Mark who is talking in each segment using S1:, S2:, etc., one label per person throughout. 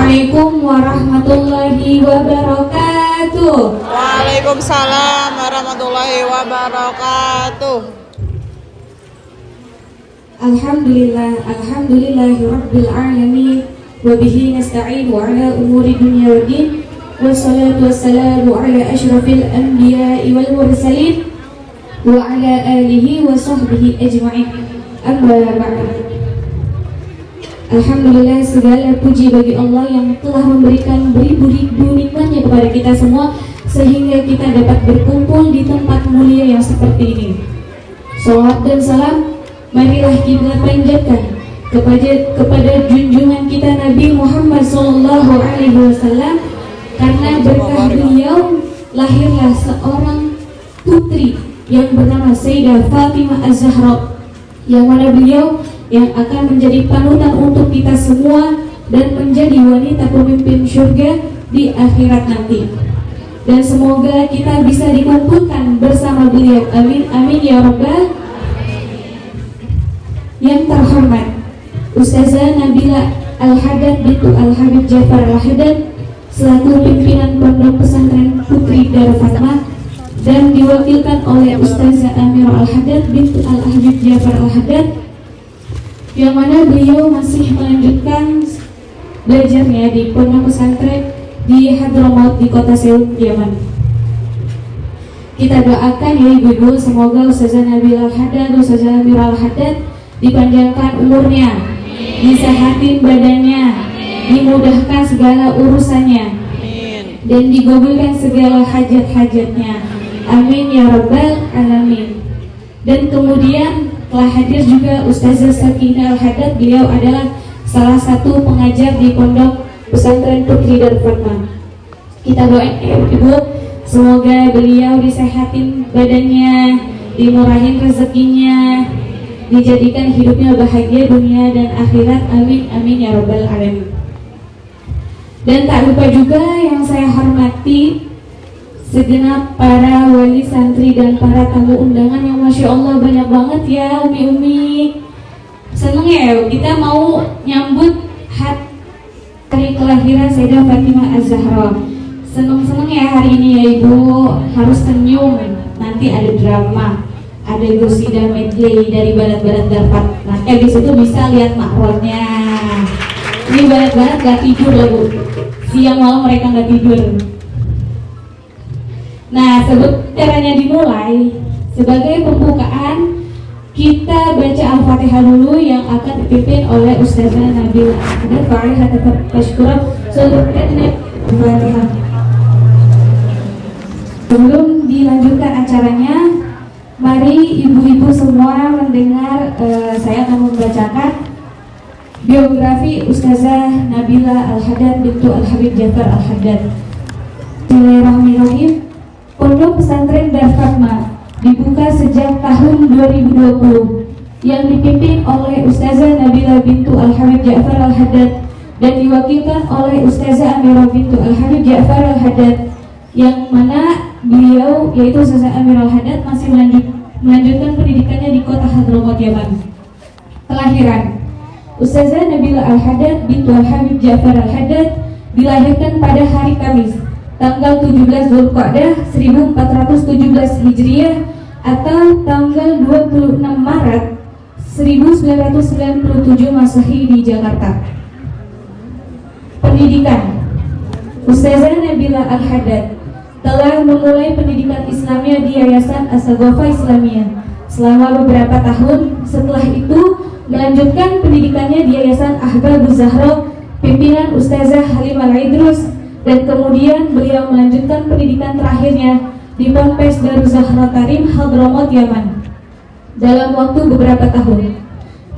S1: Assalamualaikum warahmatullahi wabarakatuh.
S2: Waalaikumsalam warahmatullahi wabarakatuh.
S1: Alhamdulillahi rabbil alamin wa bihi nasta'inu ala umuri dunya waddin wassalatu wassalamu ala asyrafil anbiya'i wal mursalin wa ala alihi wa sahbihi ajma'in. Amma ba'd. Alhamdulillah, segala puji bagi Allah yang telah memberikan beribu-ribu nikmatnya kepada kita semua sehingga kita dapat berkumpul di tempat mulia yang seperti ini. Salawat dan salam marilah kita panjatkan kepada junjungan kita Nabi Muhammad SAW, karena berkah beliau lahirlah seorang putri yang bernama Sayyidah Fatimah Az-Zahra, yang mana beliau yang akan menjadi panutan untuk kita semua dan menjadi wanita pemimpin surga di akhirat nanti. Dan semoga kita bisa dikumpulkan bersama beliau. Amin amin ya rabbal. Yang terhormat Ustazah Nabila Al-Haddad bintu Al-Habib Jafar Al-Haddad selaku pimpinan Pondok Pesantren Putri Darul Fatmah, dan diwakilkan oleh Ustazah Amirah Al-Haddad bintu Al-Habib Jafar Al-Haddad, yang mana beliau masih melanjutkan belajarnya di pondok pesantren di Hadramaut di kota Seoul, Yaman. Kita doakan ya ibu-ibu, semoga Ustazah Nabila Al-Haddad, Ustazah Amira Al-Haddad dipanjangkan umurnya, disehatin badannya, dimudahkan segala urusannya, dan digabulkan segala hajat-hajatnya. Amin ya rabbal alamin. Dan kemudian telah hadir juga Ustazah Sakinah Al-Haddad. Beliau adalah salah satu pengajar di Pondok Pesantren Putri Darul Fatma. Kita doain ya ibu, semoga beliau disehatin badannya, dimurahin rezekinya, dijadikan hidupnya bahagia dunia dan akhirat. Amin amin ya rabbal alamin. Dan tak lupa juga yang saya hormati segenap para wali santri dan para tamu undangan yang masya Allah banyak banget ya umi-umi. Seneng ya kita mau nyambut hari kelahiran Sayyidah Fatimah Az-Zahra. Seneng-seneng ya hari ini ya ibu, harus senyum. Nanti ada drama, ada Gusida medley dari barat-barat dapat. Nah, di situ bisa lihat makronya. Ini barat-barat gak tidur loh bu. Siang malam mereka gak tidur. Nah, sebelum caranya dimulai, sebagai pembukaan kita baca Al-Fatihah dulu yang akan dipimpin oleh Ustazah Nabila Al-Haddad. Fa'alaiha tashkurah Al-Fatihah. Sebelum dilanjutkan acaranya, mari ibu-ibu semua mendengar saya akan membacakan biografi Ustazah Nabila Al-Haddad bintu Al-Habib Ja'far Al-Haddad. Bismillahirrahmanirrahim. Pondok Pesantren Darul Fatma dibuka sejak tahun 2020 yang dipimpin oleh Ustazah Nabila bintu Al-Habib Ja'far Al-Haddad dan diwakilkan oleh Ustazah Amira bintu Al-Habib Ja'far Al-Haddad, yang mana beliau yaitu Ustazah Amira Al-Haddad masih melanjutkan pendidikannya di kota Hadramaut Yaman. Kelahiran Ustazah Nabila Al-Haddad bintu Al-Habib Ja'far Al-Haddad dilahirkan pada hari Kamis tanggal 17 Dzulqa'dah 1417 Hijriah atau tanggal 26 Maret 1997 Masehi di Jakarta. Pendidikan Ustazah Nabila Al-Haddad telah memulai pendidikan Islamiyah di Yayasan As-Saghafah Islamiyah selama beberapa tahun. Setelah itu melanjutkan pendidikannya di Yayasan Ahbabuz Zahra pimpinan Ustazah Halimah Al-Idrus, dan kemudian beliau melanjutkan pendidikan terakhirnya di Ponpes Darul Zahra Karim Hadramaut Yaman dalam waktu beberapa tahun.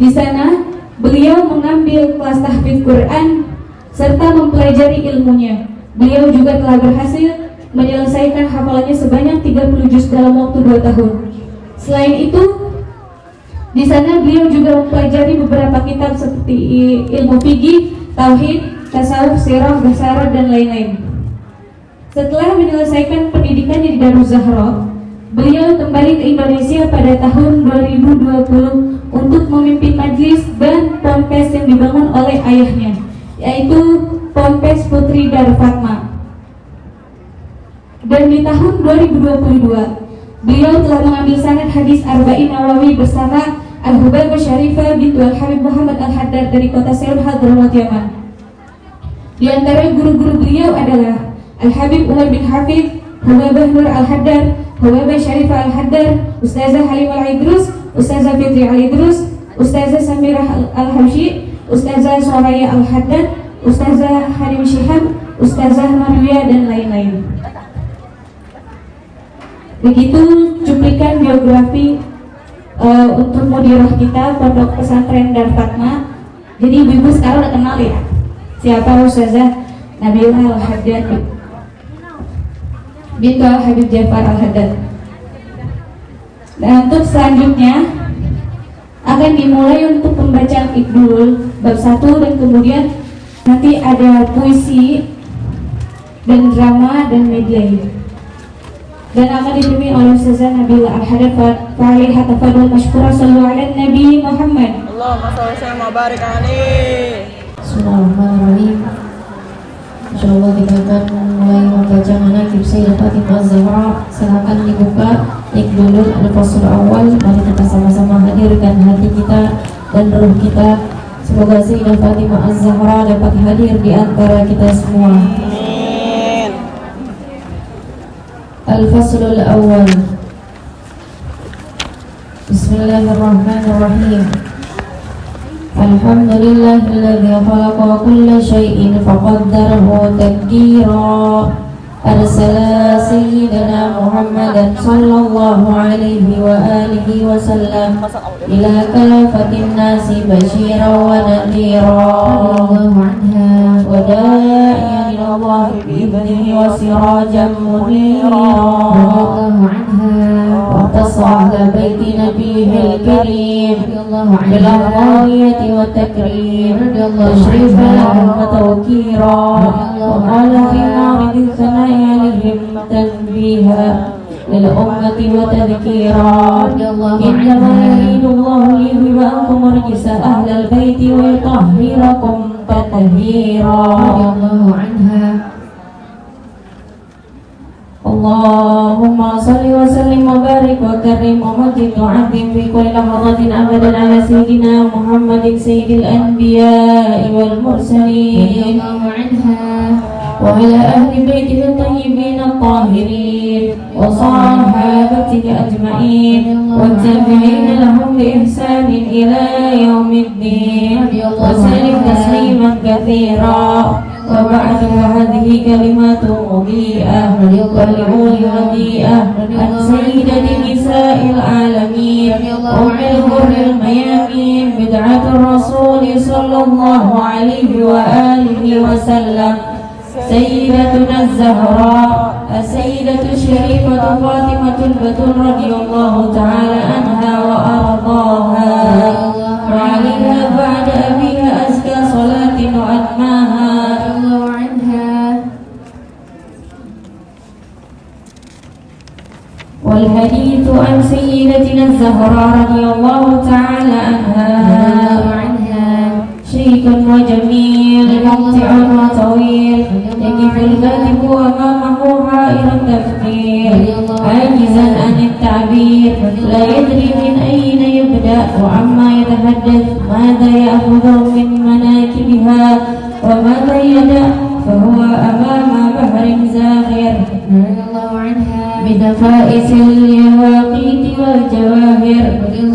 S1: Di sana beliau mengambil kelas tahfidz Quran serta mempelajari ilmunya. Beliau juga telah berhasil menyelesaikan hafalannya sebanyak 30 juz dalam waktu 2 tahun. Selain itu, di sana beliau juga mempelajari beberapa kitab seperti ilmu fikih, tauhid, tasawuf, sirah, basarah, dan lain-lain. Setelah menyelesaikan pendidikannya di Darul Zahra, beliau kembali ke Indonesia pada tahun 2020 untuk memimpin majlis dan ponpes yang dibangun oleh ayahnya, yaitu Ponpes Putri Darul Fatma. Dan di tahun 2022, beliau telah mengambil sanad hadis Arba'in Nawawi bersama Al-Hubabah Syarifah bintu Al-Habib Muhammad Al-Haddad dari kota Seul Hadramaut Yaman. Di antara guru-guru beliau adalah Al-Habib Umar bin Hafidz, Hubabah Nur Al-Haddad, Hubabah Syarifah Al-Haddad, Ustazah Halimah Al-Idrus, Ustazah Fitri Al-Idrus, Ustazah Samirah Al-Habsyi, Ustazah Soraya Al-Haddad, Ustazah Harim Syihab, Ustazah Marwiyah, dan lain-lain. Begitu cuplikan biografi untuk mudirah kita Pondok Pesantren Darul Fatma. Jadi ibu-ibu sekarang udah kenal ya siapa Ustazah Nabila Al-Haddad bintu Al-Habib Ja'far Al-Haddad. Dan untuk selanjutnya akan dimulai untuk pembacaan Iqdul bab 1, dan kemudian nanti ada puisi dan drama dan medley, dan akan dipimpin oleh Ustazah Nabila Al-Haddad. Fa'alaiha tafadhal mashkura. Shallu ala Nabi Muhammad.
S2: Allahumma shalli wa sallim wa barik alaihi.
S3: Bismillahirrahmanirrahim. Insyaallah kita akan mulai membaca manaqib Sayyidah Fatimah Az-Zahra. Silakan dibuka Iqdul al-fasl awal. Mari kita sama-sama hadirkan hati kita dan ruh kita. Semoga Sayyidah Fatimah Az-Zahra dapat hadir di antara kita semua.
S2: Amin.
S3: الفصل الأول. بسم الله الرحمن الرحيم. الحمد لله الذي خلق كل شيء فقدره تقديرا. أرسل سيدنا محمدا صلى الله عليه وآله وسلم إلى كافة الناس بشيرا ونذيرا وداعيا إلى الله بإذنه وسراجا منيرا. واختص أهل بيت نبيه الكريم بالأفضلية والتكريم تشريفا لهم وتوكيرا. وقال في معرض الثناء عليهم تنبيها للأمة وتذكيرا. إنما يريد الله ليذهب عنكم الرجس أهل البيت ويطهركم تطهيرا. اللهم صل وسلم وبارك وكرم ومجد وعظم في كل لحظة أبدا على سيدنا محمد سيد الأنبياء والمرسلين وعلى أهل بيته الطيبين الطاهرين وصحابته أجمعين والتابعين لهم بإحسان إلى يوم الدين وسلم تسليما كثيرا. وبعد فهذه كلمات مضيئة ولأولي هديئة عن سيدة نساء العالمين أم الغر الميامين بدعة الرسول صلى الله عليه وآله وسلم سيدتنا الزهراء السيدة الشريفة فاطمة البتول رضي الله تعالى عنها وأرضاها وعليها بعد أبيها أزكى صلاة وأتماها. والحديث عن سيدتنا الزهراء رضي الله تعالى عنها شيك وجميل ممتع وطويل يقف الكاتب أمامه حائر التفكير عاجزا عن التعبير لا يدري من أين يبدأ وعما يتحدث ماذا يأخذ من مناكبها وماذا يدع فهو أمام بحر زاخر بدفائس اليواقيت والجواهر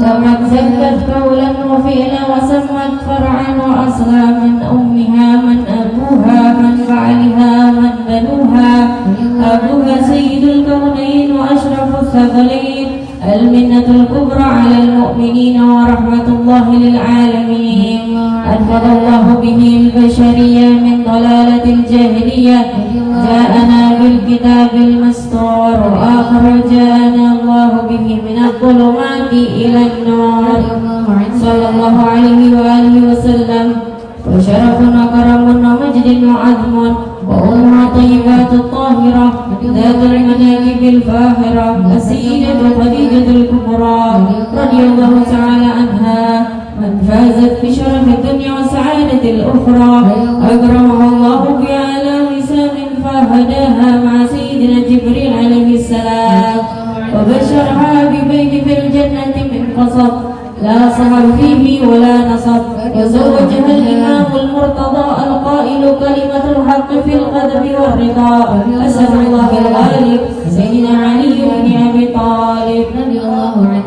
S3: فقد زكت قولا وفعلا وسمت فرعا وأصلا من أمها من أبوها من بعلها من بنوها. أبوها سيد الكونين وأشرف الثقلين المنة الكبرى على المؤمنين ورحمة الله للعالمين. أنقذ الله به البشرية من ضلالة الجاهلية جاءنا بالكتاب المستور وآخر جاءنا الله به من الظلمات إلى النور صلى الله عليه وآله وسلم. وشرف وكرم ومجد وعظم وأمها طيبات الطاهرة ذات المناكب الفاخرة السيدة خديجة الكبرى رضي الله تعالى عنها من فازت بشرف الدنيا وسعادة الأخرى أكرمه الله بأعلى وسام فهداها مع سيدنا جبريل عليه السلام وبشرها ببيت في الجنة من قصب لا صهر فيه ولا نصب. وزوجها الإمام المرتضى القائل كلمة الحق في الغضب والرضا أسد الله الغالب سيدنا علي بن أبي طالب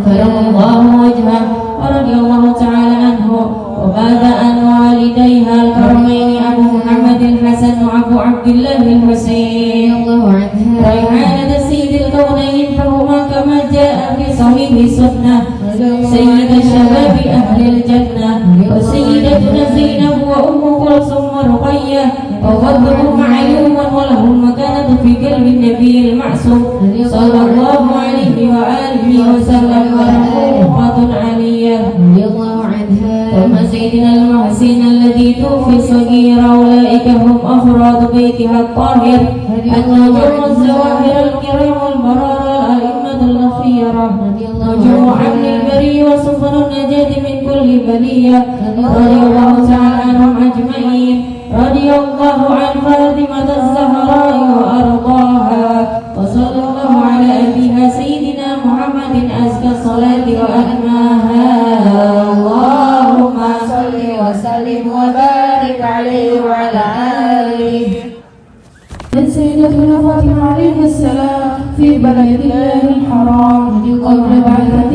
S3: كرم الله وجهه ورضي الله تعالى عنه. وبعد أن والديها الكرمين أبو محمد الحسن وأبو عبد الله الحسين ريحانة سيد الكونين فهما كما جاء في صحيح السنة سيد الشباب أهل الجنة وسيدتنا زينب وأم كلثوم ورقية وفضلهم معلوم ولهم مكانة في قلب النبي المعصوم صلى الله عليه وآله وسلم ورحمة علية. ثم سيدنا المحسن الذي توفي صغيرا أولئك هم أفراد بيتها الطاهر النجوم الزواهر الكرام البرارة الأئمة الخيرة نجوم عمل البري وسفن النجاة من كل بلية رضي الله تعالى عنهم أجمعين. رضي الله عن فاطمة الزهراء وأرضاها وصلى الله على أبيها سيدنا محمد أزكى الصلاة وأتماها. اللهم صل وسلم وبارك عليه وعلى آله.
S1: Dan Sayyidatuna Fatimah alaihi salam fi قبل بعثة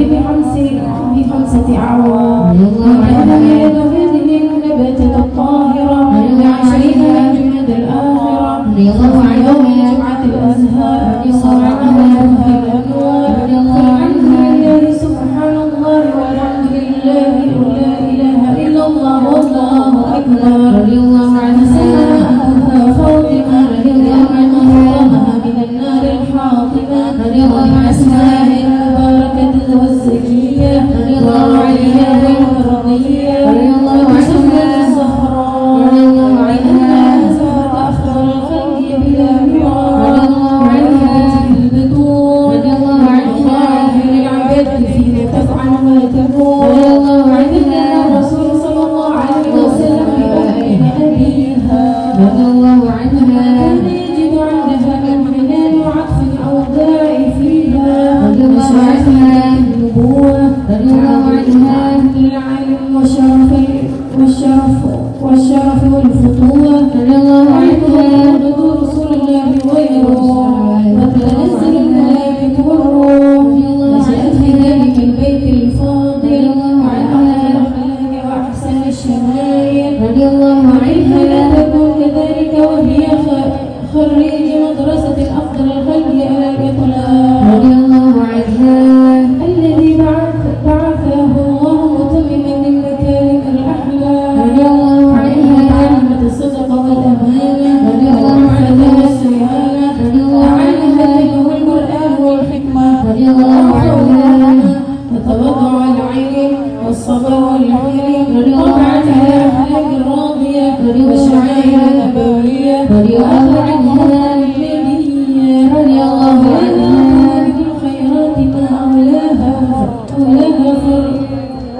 S1: بخمسة أعوام وكان يد هذه النبتة الطاهرة لعشرها جماد الآخرة وفي يوم جمعة الأزهار صرعها الأنوار فالحمد لله سبحان الله والحمد لله لا إله إلا الله والله أكبر نسألها فاطمة الله من النار الحاطمة ومن أسمائه المباركة والزكية وعليها والمرضية وتسمى الزهراء وعنها زهرة أفضل الخلق بلا مرار وعنها البدور وعنها للعباد فيما تفعل ما تقول وعنها الرسول صلى الله عليه وسلم بأمها أبيها رضي الله عنها كان يجد عندها من حنان وعطف الأوضاع فيها وشرفها النبوة رضي الله عنها العلم والشرف والفتوة رضي الله عنها بدور رسول الله غيره وتنزل الملائكة والروح نشأت في ذلك البيت الفاضل عن أعلى الأخلاق وأحسن الشمائل رضي الله عنها لا تكون كذلك وهي خريج مدرسة أفضل الخلق على الإطلاق رضي الله عنها الذي بعثه الله متمما للمكارم الأحلام رضي الله عنها كلمة الصدق والأمانة رضي الله عنها الصيانة رضي الله عنها والقرآن والحكمة رضي الله عنها وتوضع العلم والصبر والحلم طبعا على أخلاق الراضية والشعائر النبوية رضي الله عنها النبية رضي الله عنها بالخيرات ما أولاها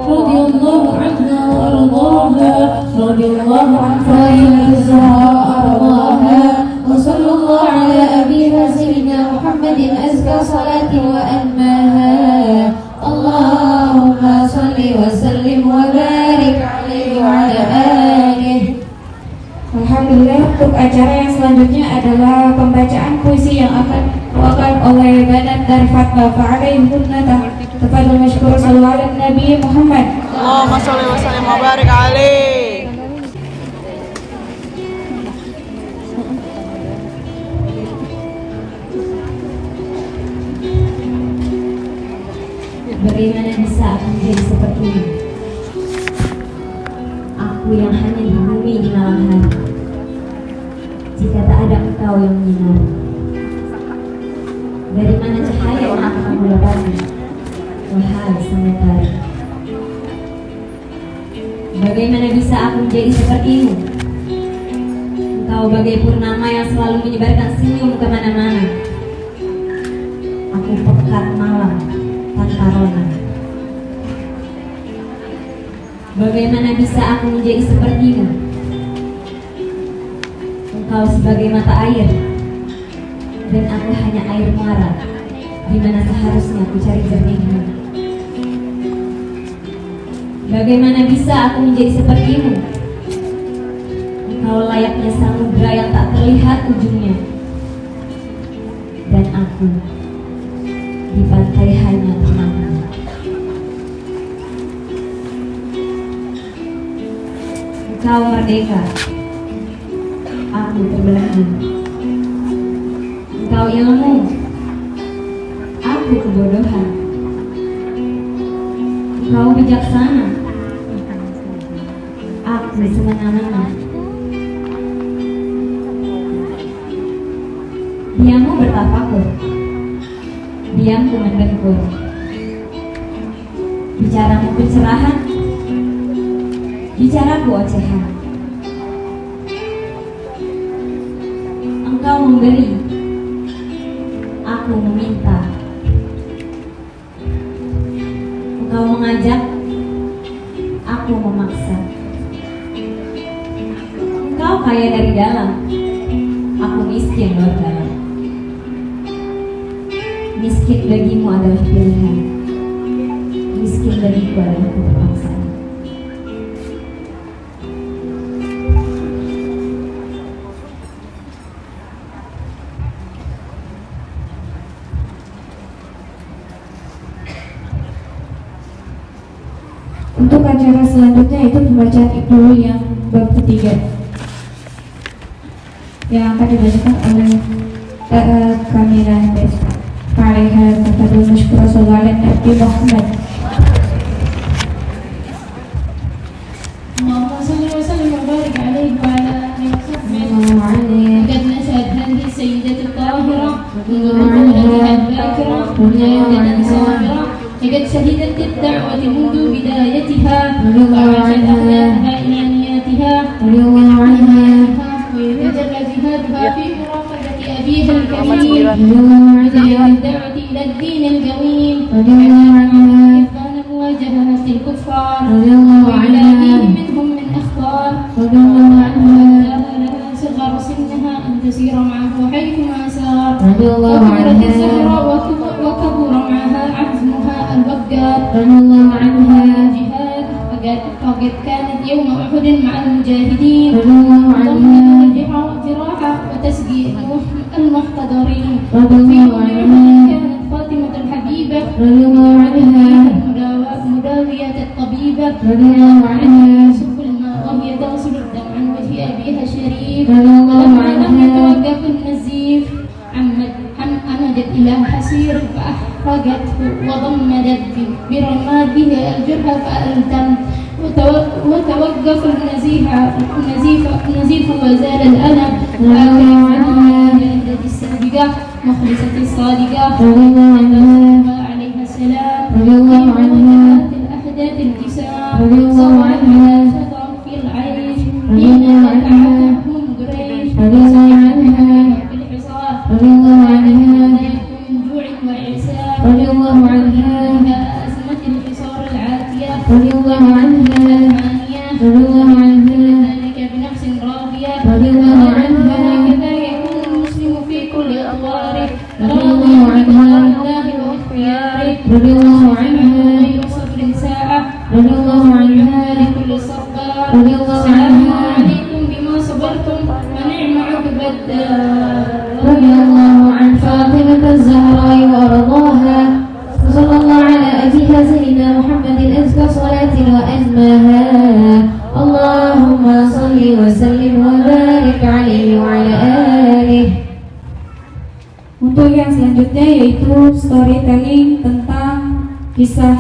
S1: رضي الله عنها وأرضاها رضي الله عن فاطمة الزهراء أرضاها وصلى الله على أبيها سيدنا محمد أزكى صلاة وأنماها اللهم صل وسلم وبارك عليه وعلى آله.
S4: Alhamdulillah, untuk acara yang selanjutnya adalah pembacaan puisi yang akan diwakilkan oleh Banat dari Fatwa Fa'alaihunna tafadhal mashkur sallallahu ala Nabi Muhammad.
S2: Allahumma sholli wa sallim wa barik alaihi.
S3: Bagaimana bisa aku menjadi seperti ini? Aku yang hanya di bumi di malam hari, jika tak ada engkau yang menyinari. Dari mana cahaya yang akan aku dapati, wahai sang mentari? Bagaimana bisa aku menjadi sepertimu? Engkau bagai purnama yang selalu menyebarkan senyum kemana-mana. Aku pekat malam tanpa rona. Bagaimana bisa aku menjadi sepertimu? Engkau sebagai mata air, dan aku hanya air muara, di mana seharusnya aku cari jernihnya. Bagaimana bisa aku menjadi sepertimu? Engkau layaknya samudra yang tak terlihat ujungnya, dan aku di pantai hanya tenangnya. Engkau merdeka, aku terbelenggu. Engkau ilmu, aku kebodohan. Engkau bijaksana, aku semena-mena. Diammu bertafakur, diamku mendengkur. Bicaramu pencerahan, bicaraku ocehan. Engkau memberi, aku meminta. Engkau mengajak, aku memaksa. Engkau kaya dari dalam, aku miskin luar dalam. Miskin bagimu adalah pilihan, miskin bagiku adalah keterpaksaan.
S4: Untuk acara selanjutnya itu pembacaan Iqnul yang bab ketiga yang akan dibacakan oleh Kamila Hes. Fa'alaiha tafadhal mashkura sallallahu ala Nabi Muhammad.
S1: اللهم صل وسلم وبارك عليه وعلى آله وصحبه.
S3: الله عليه.
S1: قد نشأت هذه السيدة الطاهرة منذ طفولتها الباكرة مجاهدة صابرة، لقد شهدت الدعوة منذ بدايتها وعاشت أخلاقها إلى نياتها ويتجلى جهادها في مرافقة أبيها الكريم الدعوة إلى الدين القويم كان مواجهة الكفار وعلاقيه منهم من أخبار لها صغر سنها أن تسير معه حيثما سار وكبرت الزهراء وكبر معها عزمها الوقار جهاد فقد كانت يوم أحد مع المجاهدين ضمن الجراح وتسقي المحتضرين في يوم أحد كانت فاطمة الحبيبة مداوية الطبيبة سب الماء وهي تغسل الدم عن وجه أبيها الشريف فلما لم يتوقف النزيف عمدت إلى حسير فأحرقته وضمدت برماده الجرح فألتم وتوقف النزيف وزال الألم الجاهدة السابقة مخلصة الصادقة عليها السلام في الأحداث الجسام صبرت على شطر في العيش حين أتعبهم قريش بالحصار من جوع وإعسار إلى أزمة الحصار العاتية ذلك بنفس راضية هكذا يكون المسلم في كل أطواره راضيا بقضاء الله واختياره غير صبر ساعة لكل صبار سلام عليكم بما صبرتم ونعم عقب الدار.
S3: رضي الله عن فاطمة الزهراء وأرضاها وصلى الله على أبيها سيدنا محمد أزكى صلاة وأزماها. اللهم صل وسلم وبارك عليه وعلى آله.
S4: Untuk yang selanjutnya yaitu storytelling tentang kisah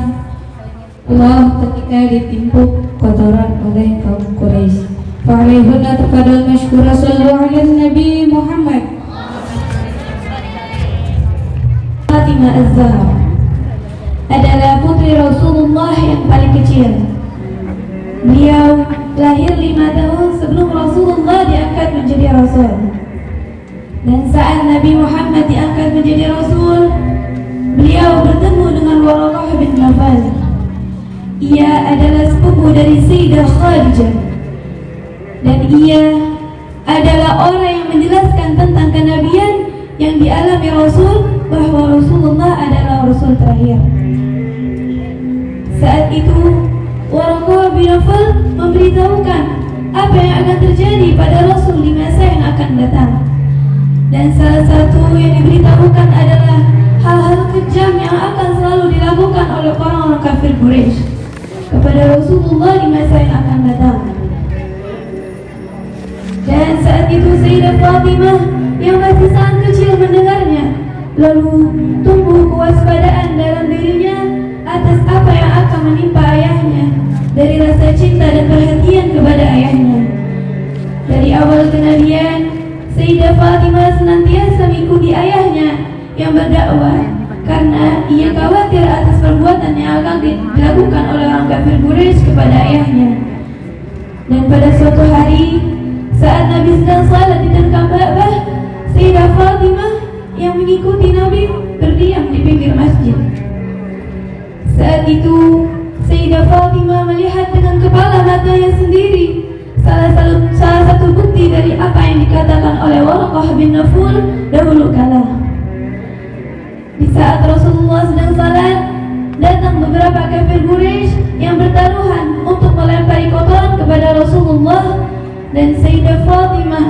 S4: Allah ketika ditimpuk kotoran oleh kaum Quraisy. Fa'alaihunna tafadhal mashkura sallallahu ala Nabi Muhammad. Fatimah Az-Zahra adalah putri Rasulullah yang paling kecil. Beliau lahir 5 tahun sebelum Rasulullah diangkat menjadi Rasul. Dan saat Nabi Muhammad diangkat menjadi Rasul, beliau bertemu dengan Waraqah bin Nawfal. Ia adalah sepupu dari Sayyidah Khadijah, dan ia adalah orang yang menjelaskan tentang kenabian yang dialami Rasul, bahwa Rasulullah adalah Rasul terakhir. Saat itu Waraqah bin Nawfal memberitahukan apa yang akan terjadi pada Rasul di masa yang akan datang. Dan salah satu yang diberitahukan adalah hal-hal kejam yang akan selalu dilakukan oleh orang-orang kafir Quraisy kepada Rasulullah di masa yang akan datang. Dan saat itu Sayyidah Fatimah yang masih sangat kecil mendengarnya, lalu tumbuh kewaspadaan dalam dirinya atas apa yang akan menimpa ayahnya dari rasa cinta dan perhatian kepada ayahnya. Dari awal kenabian, Sayyidah Fatimah senantiasa mengikuti ayahnya yang berdakwah karena ia khawatir atas perbuatan yang akan dilakukan oleh orang kafir Quraisy kepada ayahnya. Dan pada suatu hari, saat Nabi sedang salat di dekat Ka'bah, Sayyidah Fatimah yang mengikuti Nabi berdiam di pinggir masjid. Saat itu, Sayyidah Fatimah melihat dengan kepala matanya sendiri salah satu bukti dari apa yang dikatakan oleh Waraqah bin Nawfal dahulu kala. Di saat Rasulullah sedang salat, datang beberapa kafir Quraisy yang bertaruhan untuk melempari kotoran kepada Rasulullah, dan Sayyidah Fatimah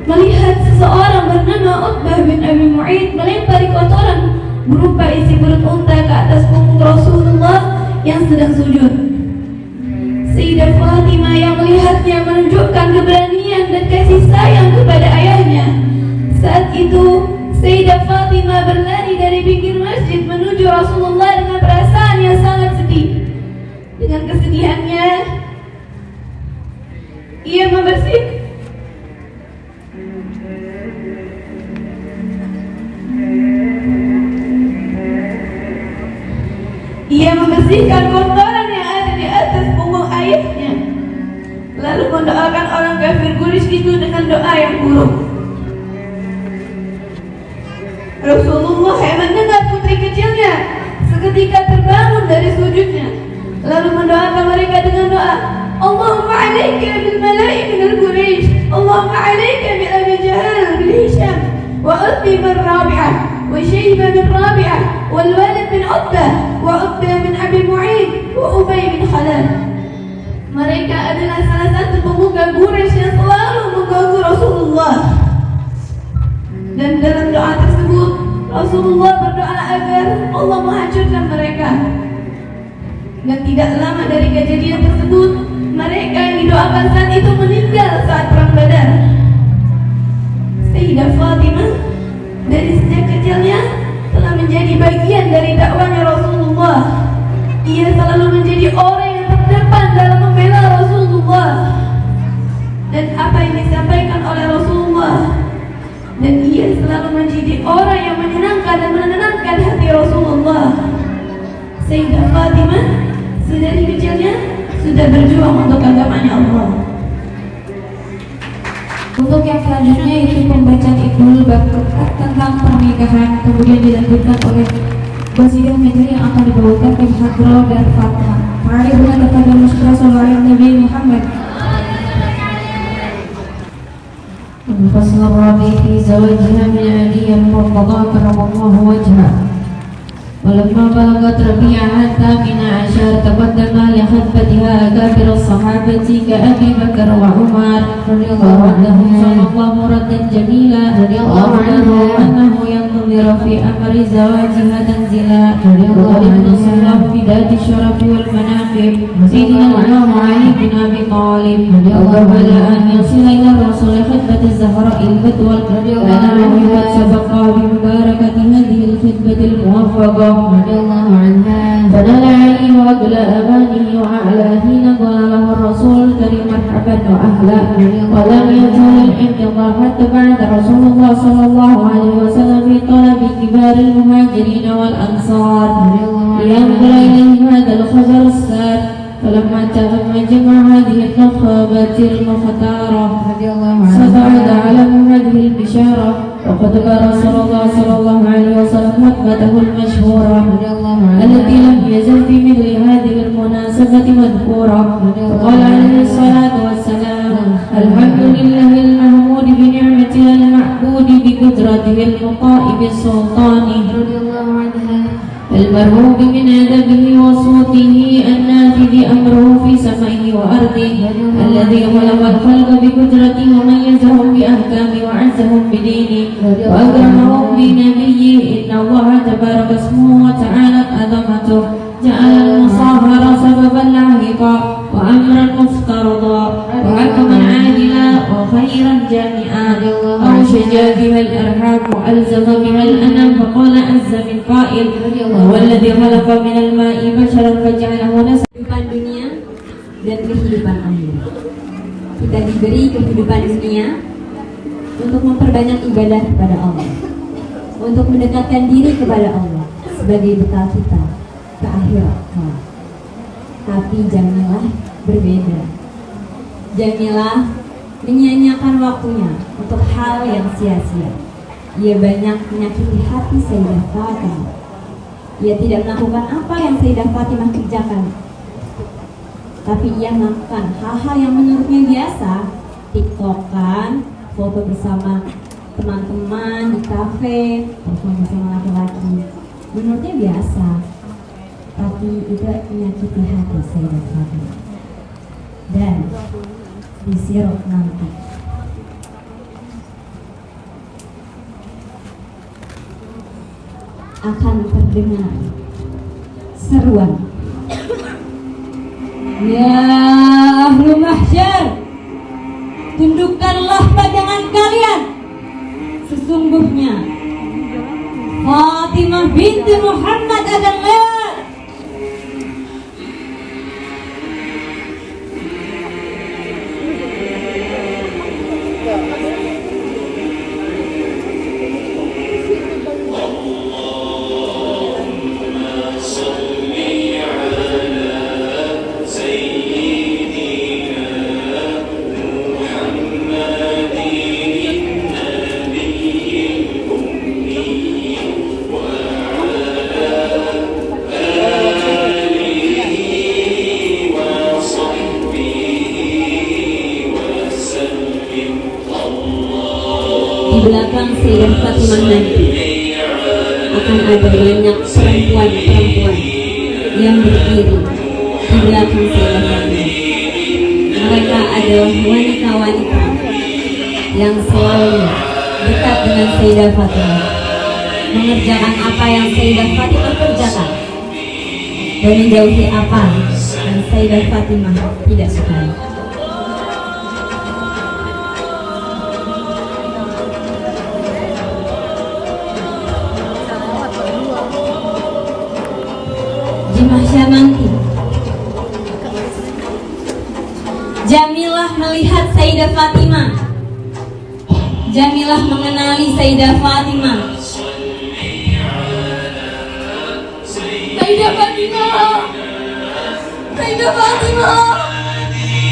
S4: melihat seseorang bernama Utbah bin Abi Mu'aid melempari kotoran berupa isi perut unta ke atas punggung Rasulullah yang sedang sujud. itu Sayyidah Fatimah berlari dari pinggir masjid menuju Rasulullah dengan perasaan yang sangat sedih. Dengan kesedihannya, ia membersihkan kotoran yang ada di atas punggung ayahnya, lalu mendoakan orang kafir Quraisy itu dengan doa yang buruk. Rasulullah yang mendengar putri kecilnya seketika terbangun dari sujudnya, lalu mendoakan mereka dengan doa, Allahumma alaika bil mala'i minal Quraisy, Allahumma alaika bi Abi Jahal bil Hisham, wa Utbi bin Rabi'ah, wa Syaibah bin Rabi'ah, wal Walid bin Utbah, wa Utbah bin Abi Mu'id, wa Ubay bin Khalaf. Mereka adalah salah satu pemuka Quraisy yang selalu mengganggu Rasulullah. Dan dalam doa tersebut Rasulullah berdoa agar Allah menghancurkan mereka. Dan tidak lama dari kejadian tersebut, mereka yang didoakan saat itu meninggal saat perang Badar. Sayyidah Fatimah dari sejak kecilnya telah menjadi bagian dari dakwahnya Rasulullah. Ia selalu menjadi orang yang terdepan dalam membela Rasulullah dan apa yang disampaikan oleh Rasulullah. Dan ia selalu menjadi orang yang menyenangkan dan menenangkan hati Rasulullah. Sayyidah Fatimah sedari kecilnya sudah berjuang untuk agamanya Allah.
S1: Untuk yang selanjutnya itu pembacaan Iqnul bab tentang pernikahan, kemudian dilanjutkan oleh qasidah medley yang akan dibawakan ke Hadroh dan Fatma. Mari bukan kepada Mustafa sallallahu Nabi Muhammad.
S3: الفصل الرابع في زواجها من علي المرتضى كرم الله وجهه. ولما بلغت ربيعها الثامن عشر تقدم لخطبتها أكابر الصحابة كأبي بكر وعمر رضي الله عنهم صلى الله ردا جميلا وأخبره أنه ينتظر في أمر زواجها تنزيلا. وقد نص الله في ذات الشرف والمناقب سيدنا الإمام علي بن أبي طالب وقبل أن يصل إلى الرسول خطبة الزهراء الفتوى لأنه قد سبق بمباركة هذه الخطبة الموفقة رضي الله عنها. فنال علي وأجلى أمانه وأعلى حين قال له الرسول الكريم مرحبا وأهلا. ولم يزل الانتظار حتى بعد رسول الله صلى الله عليه وسلم في طلب كبار المهاجرين والأنصار لينقل إليهم هذا الخبر السار. فلما تم جمع هذه النخبة المختارة صعد علم هذه البشارة وخطب رسول الله صلى الله عليه وسلم خطبته المشهورة التي لم يزل في مثل هذه المناسبة مذكورة. فقال عليه الصلاة والسلام الحمد لله المحمود بنعمته المعبود بقدرته المطاع بالسلطان المرهوب من أدبه وصوته النافذ أمره في سمائه وأرضه الذي خلق الخلق بقدرته وميزهم بأحكامه وعزهم بدينه وأكرمهم بنبيه. إن الله تبارك اسمه وتعالى عظمته جعل المصاهرة سببا لاحقا وأمرا مفترضا وحكما عادلا وخيرا جامعا أوشج بها الأرحام وألزم بها الأنام. فقال عز من قائل هو الذي خلق من الماء بشرا فجعله نسبا.
S5: Kehidupan dunia dan kehidupan akhirat. Kita diberi kehidupan dunia untuk memperbanyak ibadah kepada Allah, untuk mendekatkan diri kepada Allah sebagai bekal kita ke akhirat. Tapi jamilah berbeda. Jamilah menyia-nyiakan waktunya untuk hal yang sia-sia. Ia banyak menyakiti hati Sayyidah Fatimah. Ia tidak melakukan apa yang Sayyidah Fatimah kerjakan, tapi ia melakukan hal-hal yang menurutnya biasa. TikTokan, foto bersama teman-teman di kafe, foto bersama laki-laki, menurutnya biasa. Tapi itu menyakiti hati Sayyidah Fatimah. Dan di sirat nanti akan terdengar seruan, ya ahlu mahsyar, tundukkanlah pandangan kalian. sesungguhnya Fatimah binti Muhammad adalah di belakang Sayyidah Fatimah nanti akan ada banyak perempuan-perempuan yang berdiri di belakang Sayyidah Fatimah. Mereka adalah wanita-wanita yang selalu dekat dengan Sayyidah Fatimah, mengerjakan apa yang Sayyidah Fatimah kerjakan dan menjauhi apa yang Sayyidah Fatimah tidak sukai. Di mahsyar nanti, Jamilah melihat Sayyidah Fatimah. Jamilah mengenali Sayyidah Fatimah.
S1: Sayyidah Fatimah, Sayyidah Fatimah,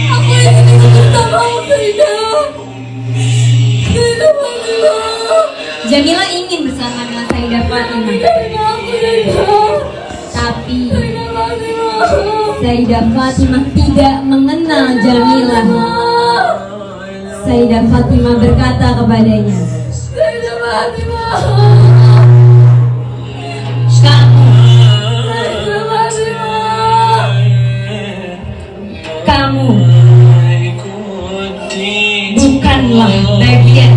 S1: aku ingin ikut bersamamu, Sayyidah. Sayyidah Fatimah.
S5: Jamilah ingin bersama dengan Sayyidah Fatimah. Tapi Sayyidah Fatimah tidak mengenal Jamilah. Sayyidah Fatimah berkata kepadanya,
S1: Sayyidah Fatimah,
S5: kamu bukanlah bagian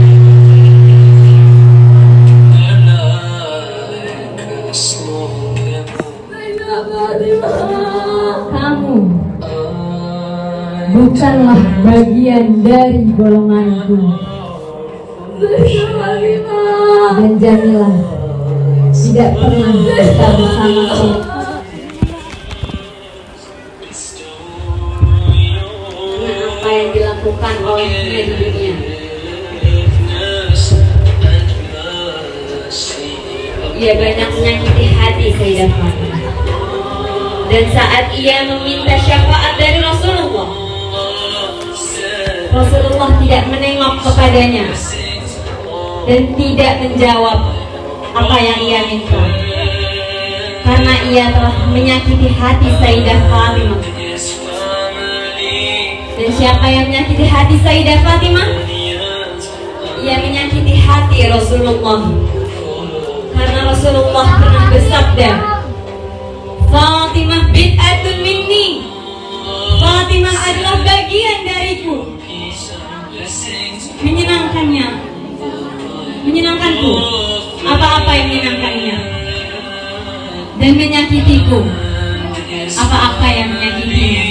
S5: bukanlah bagian dari golonganku. Dan Jamilah tidak pernah kita bersamaku. Dengan apa yang dilakukan olehnya di dunia, ia banyak menyakiti hati Sayyidah Fatimah. Dan saat ia meminta syafaat dari Rasulullah, Rasulullah tidak menengok kepadanya dan tidak menjawab apa yang ia minta, karena ia telah menyakiti hati Sayyidah Fatimah. Dan siapa yang menyakiti hati Sayyidah Fatimah? Ia menyakiti hati Rasulullah, karena Rasulullah pernah bersabda, Fatimah bid'atun minni, Fatimah adalah bagian dariku. Menyenangkanku apa-apa yang menyenangkannya, dan menyakitiku apa-apa yang menyakitinya.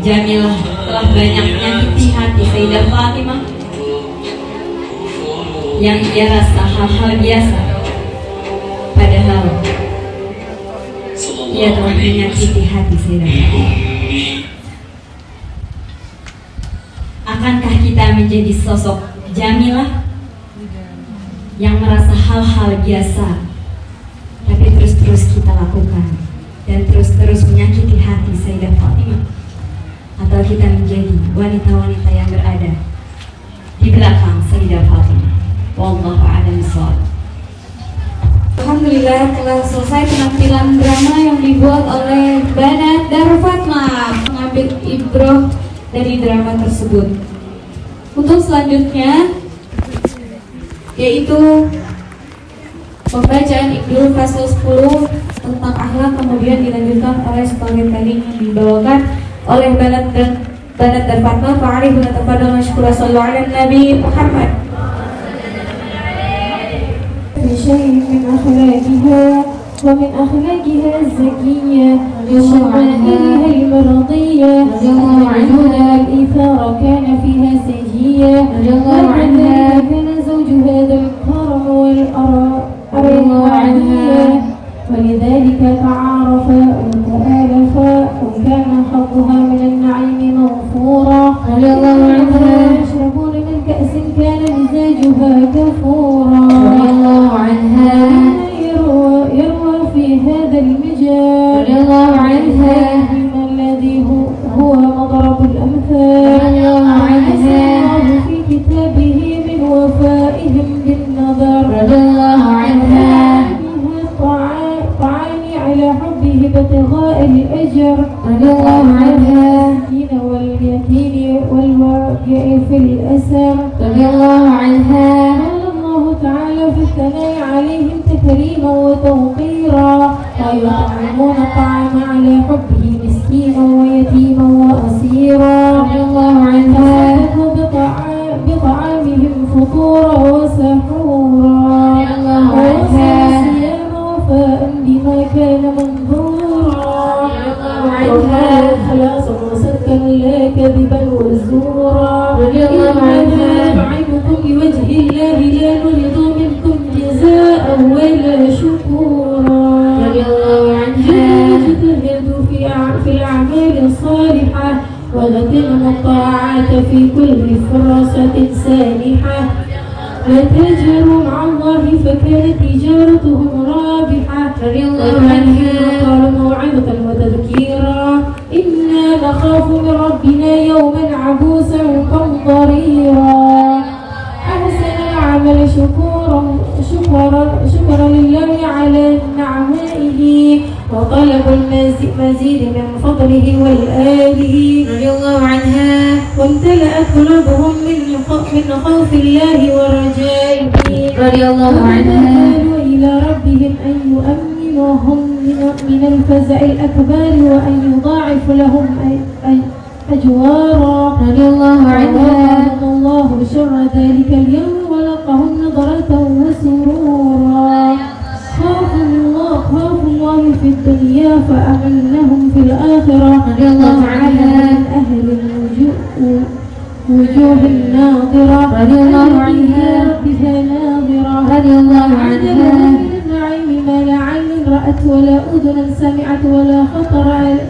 S5: Jamilah telah banyak menyakiti hati Sayyidah Fatimah yang ia rasa hal-hal biasa, padahal ia telah menyakiti hati Sayyidah Fatimah. Akankah kita menjadi sosok Jamilah yang merasa hal-hal biasa tapi terus-terus kita lakukan dan terus-terus menyakiti hati Sayyidah Fatimah? Atau kita menjadi wanita-wanita yang berada di belakang Sayyidah Fatimah? Wallahu a'lam bishawab.
S4: Alhamdulillah telah selesai penampilan drama yang dibuat oleh Banat Darul Fatmah, mengambil ibrah dari drama tersebut. Untuk selanjutnya yaitu pembacaan Iqdul Fasal 10 tentang akhlak, kemudian dilanjutkan oleh sebagai tadi yang dibawakan oleh Banat Darul Fatmah. Fa'alaihi wa tafadhal mashkura sallallahu ala Nabi Muhammad. شيء من أخلاقها ومن أخلاقها الزكية وشمائلها المرضية الجود والإيثار كان فيها سجية وعنها كان زوجها
S3: تروج هذا الكرم والأرضية ولذلك تعارف وتآلف وكان حظها من النعيم موفورا رضي الله عنها يشربون من كأس كان مزاجها كفورا رضي الله عنها يروى في هذا المجال رضي الله عنها الذي هو مضرب الأمثال رضي الله عنها في كتابه من وفائهم بالنظر رضي الله عنها طعاني على حبه ابتغاء الأجر رضي الله عنها واليتيم والواقع في الأسر رضي الله عنها قال الله تعالى في الثناء عليهم تكريما وتوقيرا ويطعمون الطعام على حبه مسكينا ويتيما وأسيرا رضي الله عنها بطعامهم فطورا وسحورا رضي الله عنها وفاء بما كان منظورا وعنها خلاصا وصدقا لا كذبا وزورا رضي الله عنها نعمكم لوجه الله لا نريد منكم جزاء ولا شكورا رضي الله عنها اجتهدوا في الأعمال الصالحة وغتموا الطاعات في كل فرصة سانحة وتاجروا مع الله فكانت تجارتهم رابحة رضي الله عنها وقالوا موعظة وتذكيرا إنا نخاف من ربنا يوما عبوسا قمطريرا أحسن العمل شكرا لله على نعمائه وطلب المزيد من فضله والآله رضي الله عنها وامتلأت قلوبهم من خوف الله ورجائه رضي الله عنها إلى ربهم أن يؤمنهم من الفزع الأكبر وأن يضاعف لهم أجوارا رضي الله عنها الله شر ذلك اليوم ولقهم نظرة وسرورا خافوا الله في الدنيا فأمنهم في الآخرة رضي الله عنها من أهل وجوه الناظرة رضي الله عنها بها ناظرة رضي الله عنها النعيم ما لا عين رأت ولا أذن سمعت ولا خطر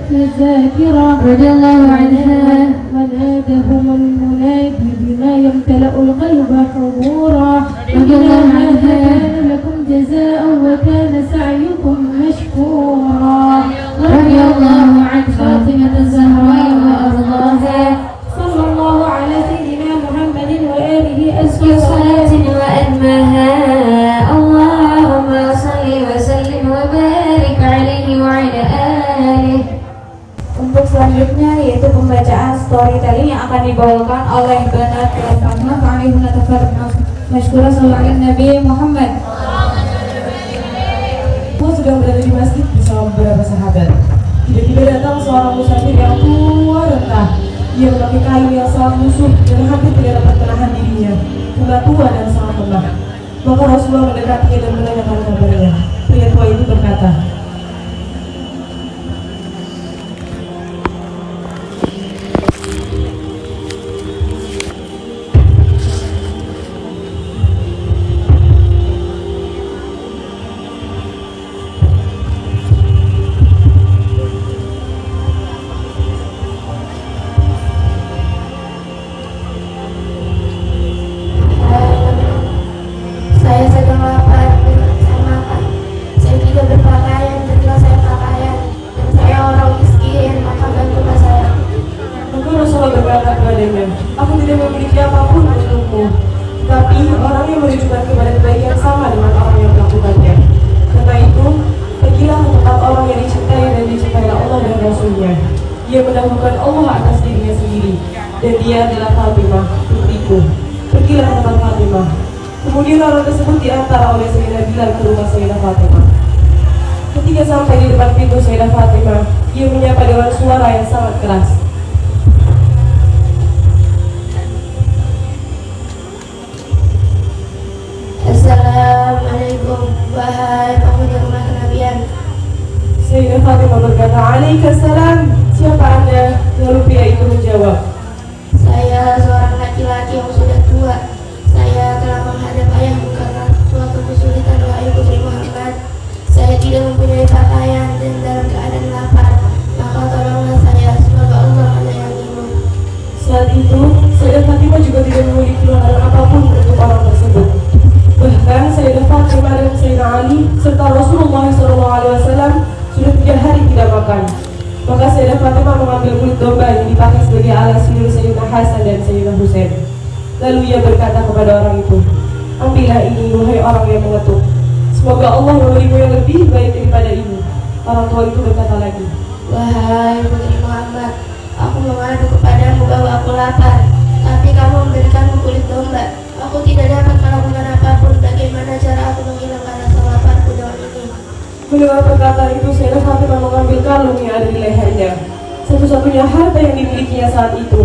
S3: في الذاكرة رضي الله عنها ونادهم المنادي بما يمتلأ القلب حضورا رضي الله عنها كان لكم جزاء وكان سعيكم مشكورا رضي الله عن فاطمة الزهراء وأرضاها صلى الله على سيدنا محمد وآله أزكى صلاة وأتمها اللهم صل وسلم وبارك عليه وعلى آله.
S4: Untuk selanjutnya yaitu pembacaan storytelling yang akan dibawakan oleh Banat Al-Fatmah Fa'alihuna Tafar Mashkura Sallallahu Nabi Muhammad.
S6: Aku sedang berada di masjid bersama beberapa sahabat. Tiba-tiba datang seorang musafir yang tua rentah. Ia memakai kain yang sangat lusuh dan hampir tidak dapat menahan dirinya. Sudah tua dan sangat lemah. Maka Rasulullah mendekatinya dan menanyakan kabarnya. Pria tua itu berkata,
S3: saya sedang lapar dan saya makan. Saya tidak berpakaian dan saya pakaian. Dan saya orang miskin, maka bantulah saya.
S6: maka Rasulullah berkata kepadanya, aku tidak memiliki apapun untukmu. Tapi orang yang menunjukkan kepada kebaikan sama dengan orang yang melakukannya. Karena itu, pergilah ke tempat orang yang dicintai dan dicintai Allah dan Rasulnya. Ia mendahulukan Allah atas dirinya sendiri. Dan dia adalah Fatimah, putriku. Pergilah ke tempat Fatimah. Kemudian orang tersebut diantar oleh Sayyidah Bilal ke rumah Sayyidah Fatimah. Ketika sampai di depan pintu Sayyidah Fatimah, ia menyapa dengan suara yang sangat keras.
S3: Assalamualaikum, wahai penghuni rumah kenabian.
S6: Sayyidah Fatimah berkata, "Alaikassalam, siapa Anda?" Lalu pria itu menjawab,
S3: Saya seorang laki-laki yang sudah tua. Saya telah
S7: menghadap ayahmu karena suatu kesulitan, wahai putri Muhammad. Saya tidak mempunyai pakaian dan dalam keadaan lapar, maka tolonglah saya, semoga Allah menyayangimu.
S6: Saat itu, Sayyidah Fatimah juga tidak memiliki makanan apapun untuk orang tersebut. Bahkan Sayyidah Fatimah dan Sayyidina Ali serta Rasulullah SAW sudah 3 hari tidak makan. Maka Sayyidah Fatimah mengambil kulit domba yang dipakai sebagai alas tidur Sayyidina Hasan dan Sayyidina Husain. Lalu ia berkata kepada orang itu, ambillah ini, wahai orang yang mengetuk. Semoga Allah memberimu yang lebih baik daripada ini. Orang tua itu berkata lagi,
S7: Wahai putri Muhammad, aku mengadu kepadamu bahwa aku lapar, tapi kamu memberikanku kulit domba. Aku tidak dapat melakukan apapun. Bagaimana cara aku menghilangkan rasa laparku dengan ini?
S6: mendengar perkataan itu, Sayyidah Fatimah mengambil kalung yang ada di lehernya, satu-satunya harta yang dimilikinya saat itu.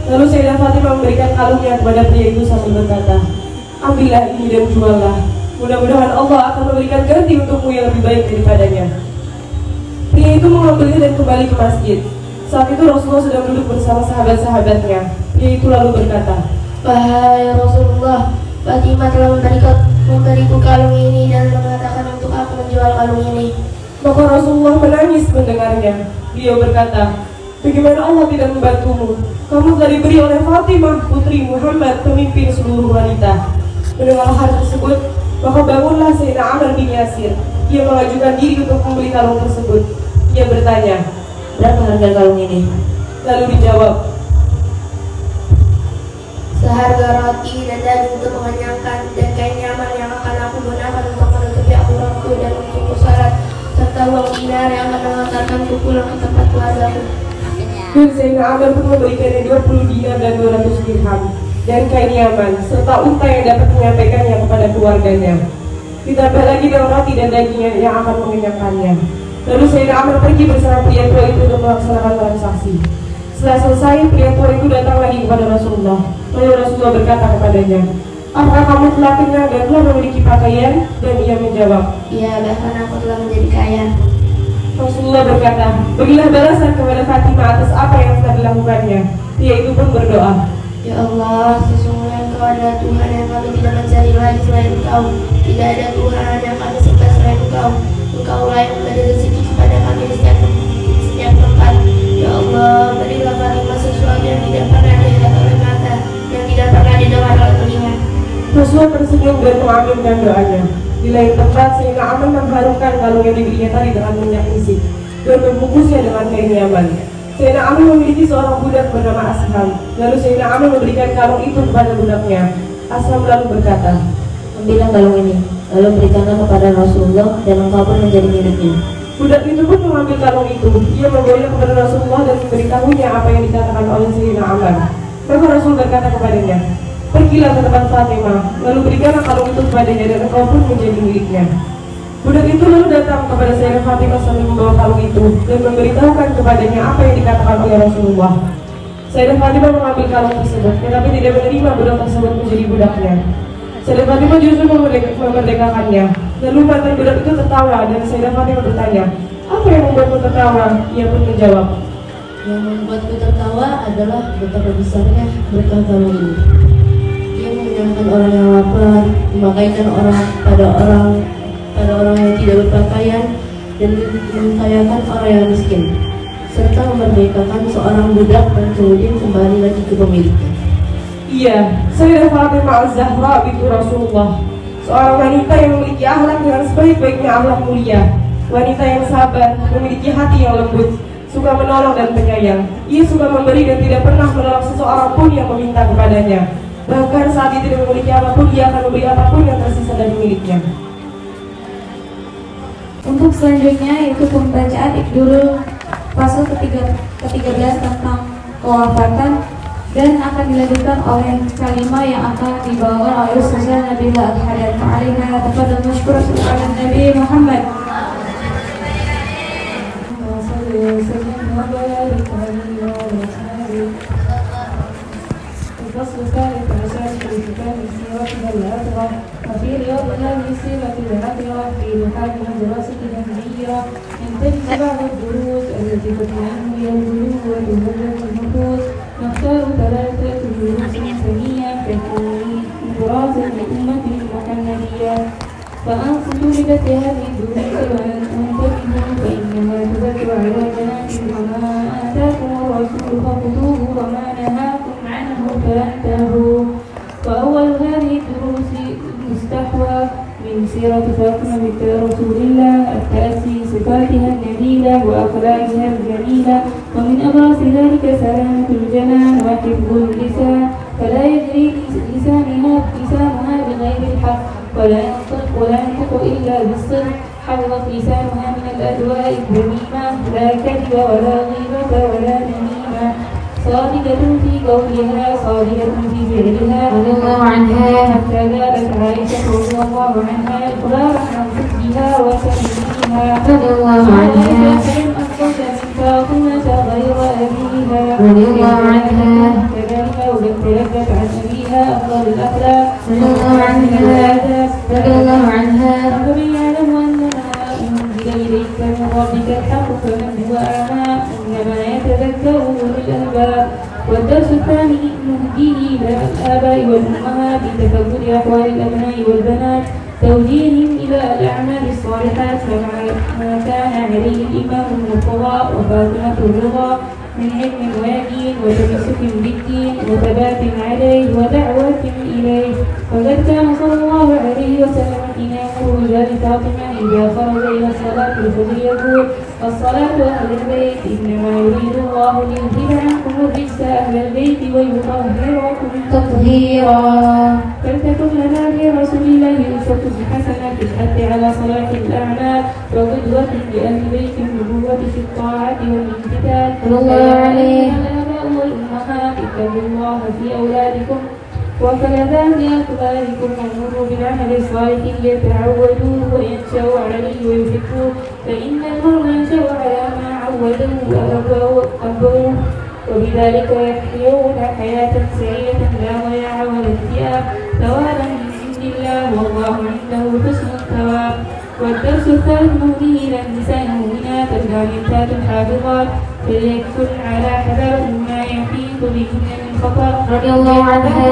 S6: Lalu Sayyidah Fatimah memberikan kalungnya kepada pria itu sambil berkata, ambillah ini dan juallah. Mudah-mudahan Allah akan memberikan ganti untukmu yang lebih baik daripadanya. Pria itu mengambilnya dan kembali ke masjid. Saat itu Rasulullah sedang duduk bersama sahabat-sahabatnya. Pria itu lalu berkata,
S7: Wahai Rasulullah, Fatimah telah memberiku kalung ini dan mengatakan untuk aku menjual kalung ini.
S6: maka Rasulullah menangis mendengarnya. Beliau berkata, bagaimana Allah tidak membantumu? Kamu telah diberi oleh Fatimah, putri Muhammad, pemimpin seluruh wanita. Mendengar hal tersebut, maka bangunlah Sayyidina Amr bin Yasir. Ia mengajukan diri untuk membeli kalung tersebut. Ia bertanya, berapa harga kalung ini? Lalu dijawab,
S7: Seharga roti dan daging untuk mengenyangkan, dan kain nyaman yang akan aku gunakan untuk menutupi auratku dan untukku salat, serta uang dinar yang akan mengantarkanku pulang ke tempat keluargaku.
S6: dan Sayyidina Amr pun memberikannya 20 dinar dan 200 dirham dan kain yaman serta unta yang dapat menyampaikannya kepada keluarganya. Ditambah lagi dengan roti dan dagingnya yang akan mengenyangkannya. Lalu Sayyidina Amr pergi bersama pria tua itu untuk melaksanakan transaksi. Setelah selesai, pria tua itu datang lagi kepada Rasulullah. Lalu Rasulullah berkata kepadanya, apakah kamu telah kenyang dan telah memiliki pakaian? Dan ia menjawab,
S7: Iya, bahkan aku telah menjadi kaya.
S6: Rasulullah berkata, berilah balasan kepada Fatimah atas apa yang telah dilakukannya. Pria itu pun berdoa,
S7: Ya Allah, sesungguhnya Engkau adalah Tuhan yang kami tidak mencari lain selain Engkau. Tidak ada Tuhan yang kami sembah selain Engkau. Engkau lah yang memberi rezeki kepada kami di setiap tempat. Ya Allah, berilah Fatimah sesuatu yang tidak pernah dilihat oleh mata, yang tidak pernah didengar oleh telinga.
S6: Rasulullah tersenyum dan mengaminkan doanya. Di lain tempat, Sayyidina Amr mengharumkan kalung yang diberinya tadi dengan minyak misik dan membungkusnya dengan kain yaman. Sayyidina Amr memiliki seorang budak bernama Asham. Lalu Sayyidina Amr memberikan kalung itu kepada budaknya. Asham lalu berkata,
S3: Ambillah kalung ini, lalu berikanlah kepada Rasulullah dan engkau pun menjadi miliknya.
S6: budak itu pun mengambil kalung itu. Ia membawanya kepada Rasulullah dan memberitahunya apa yang dikatakan oleh Sayyidina Amr. Maka Rasul berkata kepadanya, pergilah ke tempat Fatimah, lalu berikanlah kalung itu kepadanya dan engkau pun menjadi miliknya. Budak itu lalu datang kepada Sayyidah Fatimah sambil membawa kalung itu dan memberitahukan kepadanya apa yang dikatakan oleh Rasulullah. Sayyidah Fatimah mengambil kalung tersebut, tetapi tidak menerima budak tersebut menjadi budaknya. Sayyidah Fatimah justru memerdekakannya. Lalu mantan budak itu tertawa dan Sayyidah Fatimah bertanya, apa yang membuatmu tertawa? Ia pun menjawab,
S3: Yang membuatku tertawa adalah betapa besarnya berkah kalung ini. Ia mengenyangkan orang yang lapar, memakaikan pada orang yang tidak berpakaian, dan mengkayakan orang yang miskin, serta memerdekakan seorang budak dan kemudian kembali lagi ke pemiliknya.
S6: iya, Sayyidah Fatimah Az-Zahra bintu Rasulullah, seorang wanita yang memiliki akhlak dengan sebaik-baiknya akhlak mulia, wanita yang sabar, memiliki hati yang lembut, suka menolong dan penyayang. Ia suka memberi dan tidak pernah menolak seseorang pun yang meminta kepadanya. Bahkan saat dia tidak memiliki apapun, ia akan memberi apapun yang tersisa dari miliknya.
S4: Untuk selanjutnya yaitu pembacaan Iqdurul pasal ke-13 tentang kewafatan dan akan dilanjutkan oleh kalimah yang akan dibawakan oleh Ustazah Nabila Al-Hadad. Ma'alaiha tafadhal mashkur ala Nabi Muhammad.
S6: الفصل الثالث عشر في كتاب السيرة والعبرة وفي رياضنا من سيرة العبرة في محاكم الدراسة العلمية ينتهي بعض الدروس التي تطمئن القلوب وتهذب النفوس. نختار 3 دروس ثانية في
S4: وراث لأمة محمدية فأنصتوا لبث هذه الدنيا وأن أنتبهوا فإنها تبث على بنات وما آتاكم الرسول فخذوه وما نهاكم عنه فانتهوا. فأول هذه الدروس مستحوى من سيرة فاطمة بنت رسول الله التأسي صفاتها النبيلة وأخلاقها الجميلة، ومن أبرز ذلك سلامة الجنان وحفظ اللسان، فلا يجري لسانها بغير الحق ولا ينطق إلا بالصدق. حفظت لسانها من الأدواء الذميمة، لا كذب ولا غيبة ولا نميمة، صادقة في قولها صادقة في فعلها رضي الله عنها، حتى قالت عائشة رضي الله عنها إخبارا عن صدقها وتمييزها رضي الله عنها فلم أنقذ من فاطمة غير أبيها رضي الله عنها، كذلك ولم تلفت عن أبيها أفضل الأخلاق رضي الله عنها رضي الله عنها. ومن يعلم أننا أنزل إليك من ربك الحق فمن هو أعمى إنما يتذكر أولو الألباب. والدرس الثاني نهديه إلى الآباء والأمهات بتفقد أحوال الأبناء والبنات، توجيههم إلى الأعمال الصالحات كما كان عليه الإمام المرتضى وفاطمة الرضا من علم ويقين وتمسك بالدين وثبات عليه ودعوة إليه. وقد كان صلى الله عليه وسلم حين يأمر رجال فاطمة إذا خرج إلى الصلاة الفجر يقول: الصلاة أهل البيت إنما يريد الله ليذهب عنكم الرجس أهل البيت ويطهركم تطهيرا. فلتكن لنا برسول الله أسوة حسنة في الحث على صلاة الأعمال وقدوة لأهل بيت النبوة في الطاعة والامتثال. الآباء والأمهات اتقوا الله في أولادكم وفلذات أكباركم وامروا بالعمل الصالح ليتعودوا وينشأوا عليه ويحبوه، فإن المرء ينشأ على ما عوده وأبوه، وبذلك يحيون حياة سعيدة لا ضياع ولا اكتئاب، ثوابا من عند الله والله عنده حسن الثواب. والدرس الثالث نهديه إلى النساء المؤمنات الغالبات الحافظات فليكن على حذر ما يحيط بهن من خطر رضي الله عنها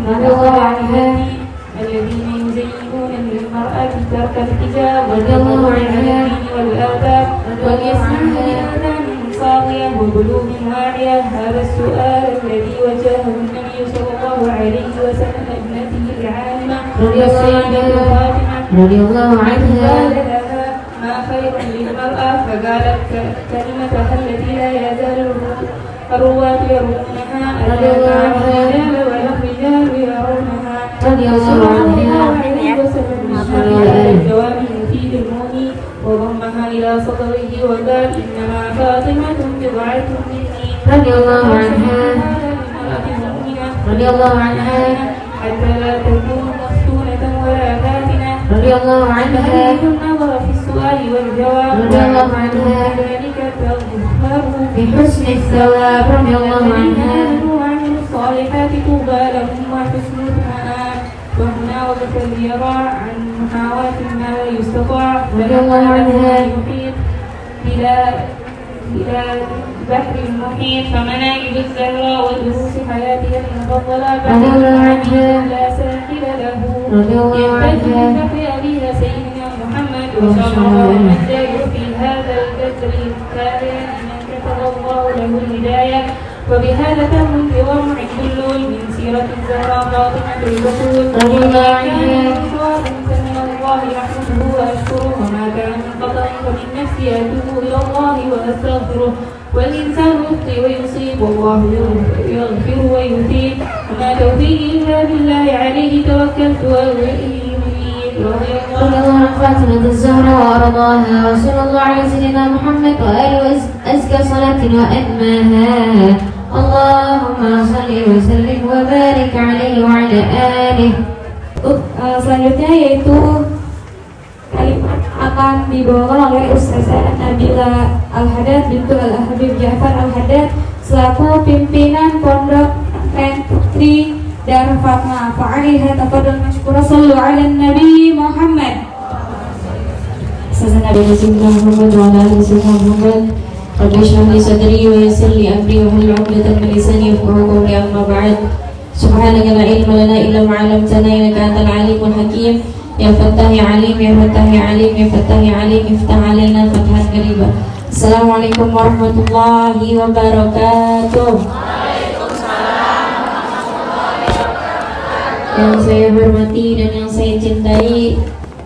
S4: رضي الله عنها الذين يزينون للمرأة ترك الحجاب رضي الله عنها والآداب وليسمعن بآذان صاغية وقلوب واعية. هذا السؤال الذي وجهه النبي صلى الله عليه وسلم ابنته العالمة السيدة فاطمة رضي الله عنها ما خير للمرأة، فقالت كلمتها التي لا يزال الرواة يرونها رضي الله عنها ولا الرجال يرونها رضي الله عنها الجواب المفيد المغني وضمها إلى صدره وقال: إنما فاطمة بضعة مني رضي الله عنها رضي الله عنها حتى لا تكون مفتونة ولا فاتنة رضي الله عنها. النظر في السؤال والجواب رضي الله عنها ذلك تظهر بحسن الثواب رضي الله عنها. وعمل الصالحات طوبى لهم وحسن المآب. وهنا وقف اليراع عن محاواة ما لا يستطاع رضي الله عنها يحيط إلى بحر المحيط فمناكب الزهراء ودروس حياتها المفضلة رضي الله عنها لا ساحل له رضي الله عنها. في أبيها سيدنا محمد وشرف ومجد في هذا الكسر الكامل من كتب الله له الهداية. وبهذا تم انتظام كل من سيرة الزهراء فاطمة البتول رضي الله عنها. من الله يحمده وأشكره وما كان من خطأ فمن نفسي أتوب إلى الله وأستغفره. والإنسان يخطئ ويصيب والله يغفر ويثيب، وما توفيقي إلا بالله عليه توكلت وإليه أنيب. رضي الله عن فاطمة الزهراء وأرضاها وصلى الله على سيدنا محمد وآله أزكى صلاة وأتماها. اللهم صل وسلم وبارك عليه وعلى آله. Selanjutnya yaitu kalimat akan dibawakan oleh Ustazah Nabila Al-Haddad bintu Al-Habib Ja'far Al-Haddad selaku pimpinan Pondok Pesantren Putri Darul Fatma. Fa'alaiha tafadhal mashkura sallu ala Nabi Muhammad.
S3: Ustazah Nabila Muhammad wa ala alihi Muhammad. Rabbi shrah li sadri wa yassir li amri wa hlul 'uqdatam min lisani yafqahu qawli. Amma ba'd. Subhanaka la ilma lana illa ma 'allamtana innaka antal alimul hakim. Ya Fattah ya Alim, ya Fattah ya Alim, ya Fattah ya Alim, iftah alaina fathan qariba. Assalamualaikum warahmatullahi wabarakatuh. Yang saya hormati dan yang saya cintai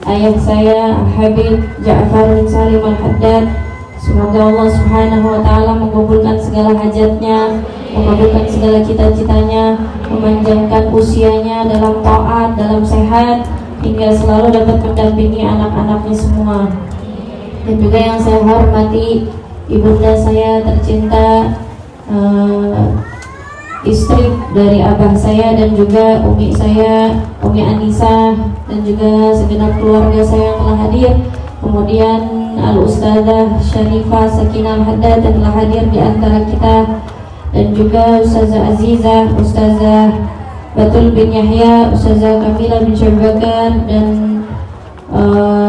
S3: ayah saya Habib Ja'far bin Salim Al-Haddad. Semoga Allah Subhanahu wa taala mengabulkan segala hajatnya, mengabulkan segala cita-citanya, memanjangkan usianya dalam taat, dalam sehat, hingga selalu dapat mendampingi anak-anaknya semua. Dan juga yang saya hormati ibunda saya tercinta, istri dari abah saya dan juga umi saya, Umi Anissa, dan juga segenap keluarga saya yang telah hadir. Kemudian Al-Ustazah Syarifah Sakinah Al-Haddad yang telah hadir di antara kita, dan juga Ustazah Azizah, Ustazah Batul bin Yahya, Ustazah Kamila bin Syarbakar, dan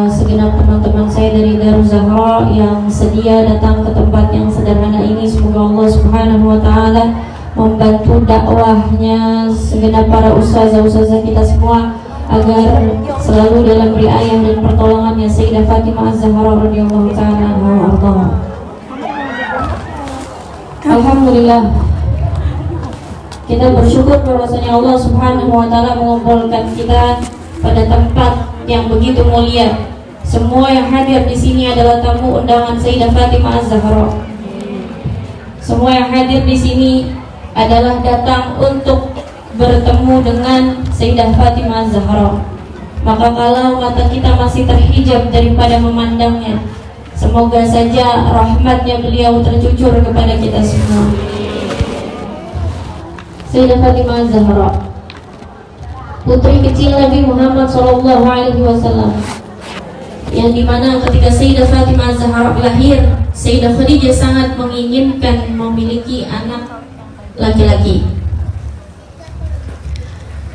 S3: segenap teman-teman saya dari Darul Zahra yang sedia datang ke tempat yang sederhana ini. Semoga Allah Subhanahu wa taala membantu dakwahnya segenap para ustazah-ustazah kita semua agar selalu dalam riayah dan pertolongannya Sayyidah Fatimah Az-Zahra radhiyallahu taala anha. Alhamdulillah, kita bersyukur bahwasanya Allah Subhanahu wa taala mengumpulkan kita pada tempat yang begitu mulia. Semua yang hadir di sini adalah tamu undangan Sayyidah Fatimah Az-Zahra. Semua yang hadir di sini adalah datang untuk bertemu dengan Sayyidah Fatimah Az-Zahra. Maka kalau mata kita masih terhijab daripada memandangnya, semoga saja rahmatnya beliau tercucur kepada kita semua. Sayyidah Fatimah Az-Zahra, putri kecil Nabi Muhammad SAW, yang dimana ketika Sayyidah Fatimah Az-Zahra lahir, Sayyidah Khadijah sangat menginginkan memiliki anak laki-laki.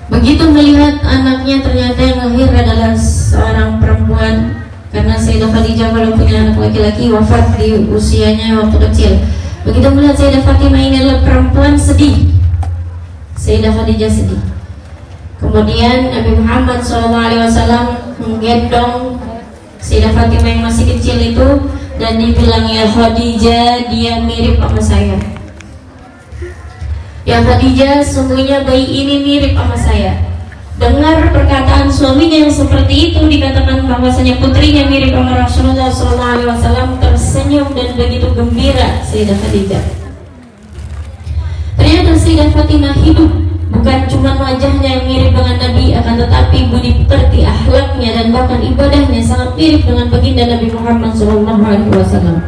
S3: Begitu melihat anaknya ternyata yang lahir adalah seorang perempuan, karena Sayyidah Khadijah kalau punya anak laki-laki wafat di usianya waktu kecil. Begitu melihat Sayyidah Fatimah ini adalah perempuan, sedih. Sayyidah Khadijah sedih. Kemudian Nabi Muhammad SAW menggendong Sayyidah Fatimah yang masih kecil itu dan dibilang, ya Khadijah, dia mirip sama saya. Ya Khadijah, sungguhnya bayi ini mirip sama saya. Dengar perkataan suaminya yang seperti itu, dikatakan bahwasanya putrinya mirip sama Rasulullah SAW, tersenyum dan begitu gembira Sayyidah Khadijah. Ternyata Sayyidah Fatimah hidup bukan cuma wajahnya yang mirip dengan Nabi, akan tetapi budi pekerti, akhlaknya dan bahkan ibadahnya sangat mirip dengan baginda Nabi Muhammad SAW.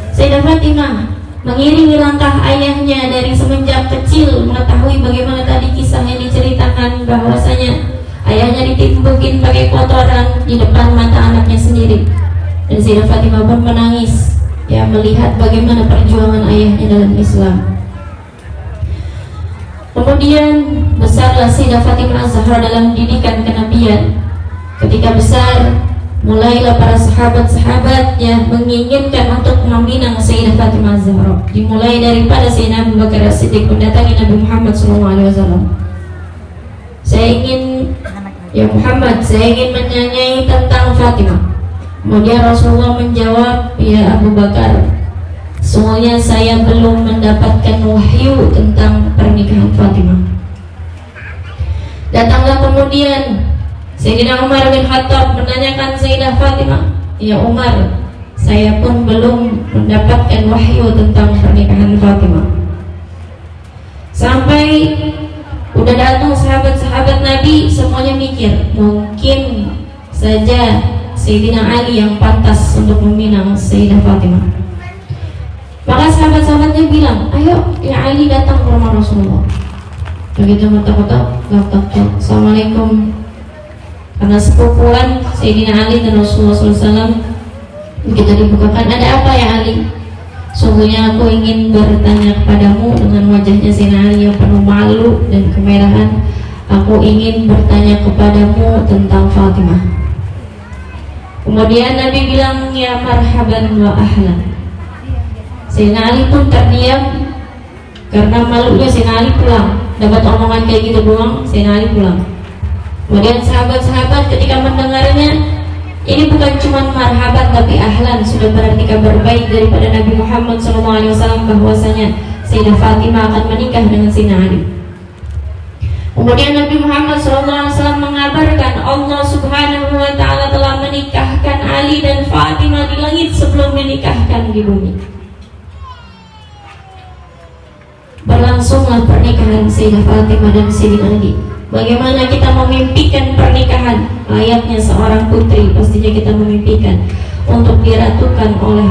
S3: Sayyidah Fatimah mengiringi langkah ayahnya dari semenjak kecil, mengetahui bagaimana tadi kisah yang diceritakan bahwasanya ayahnya ditimbukin pakai kotoran di depan mata anaknya sendiri, dan Sayyidah Fatimah pun menangis ya melihat bagaimana perjuangan ayahnya dalam Islam. Kemudian besarlah Sayyidah Fatimah Az-Zahra dalam didikan kenabian. Ketika besar, mulailah para sahabat-sahabatnya menginginkan untuk meminang Sayyidah Fatimah Az-Zahra. Dimulai daripada Sayyidina Abu Bakar As-Siddiq mendatangi Nabi Muhammad SAW. Saya ingin, ya Muhammad, saya ingin menanyai tentang Fatimah. Kemudian Rasulullah menjawab, ya Abu Bakar, sesungguhnya saya belum mendapatkan wahyu tentang pernikahan Fatimah. Datanglah kemudian Sayyidina Umar bin Khattab menanyakan Sayyidah Fatimah, ya Umar, saya pun belum mendapatkan wahyu tentang pernikahan Fatimah. Sampai udah datang sahabat-sahabat Nabi, semuanya mikir mungkin saja Sayyidina Ali yang pantas untuk meminang Sayyidah Fatimah. Maka sahabat-sahabatnya bilang, ayo ya Ali datang ke rumah Rasulullah. Begitu mata-mata, Assalamualaikum. Karena sepupuan Sayyidina Ali dan Rasulullah SAW, begitu dibukakan, ada apa ya Ali? Sungguhnya aku ingin bertanya kepadamu. Dengan wajahnya Sayyidina Ali yang penuh malu dan kemerahan, aku ingin bertanya kepadamu tentang Fatimah. Kemudian Nabi bilang, ya marhaban wa ahlan. Sayyidina Ali pun terdiam karena malunya Sayyidina Ali pulang. dapat omongan kayak gitu doang, Sayyidina Ali pulang. Kemudian sahabat-sahabat ketika mendengarnya, ini bukan cuma marhaban tapi ahlan, sudah berarti kabar baik daripada Nabi Muhammad SAW bahwasanya Sayyidah Fatimah akan menikah dengan Sayyidina Ali. Kemudian Nabi Muhammad SAW mengabarkan Allah Subhanahu wa Ta'ala telah menikahkan Ali dan Fatimah di langit sebelum menikahkan di bumi. Berlangsunglah pernikahan Sayyidah Fatimah dan Sayyidina Ali. Bagaimana kita memimpikan pernikahan? Layaknya seorang putri, pastinya kita memimpikan untuk diratukan oleh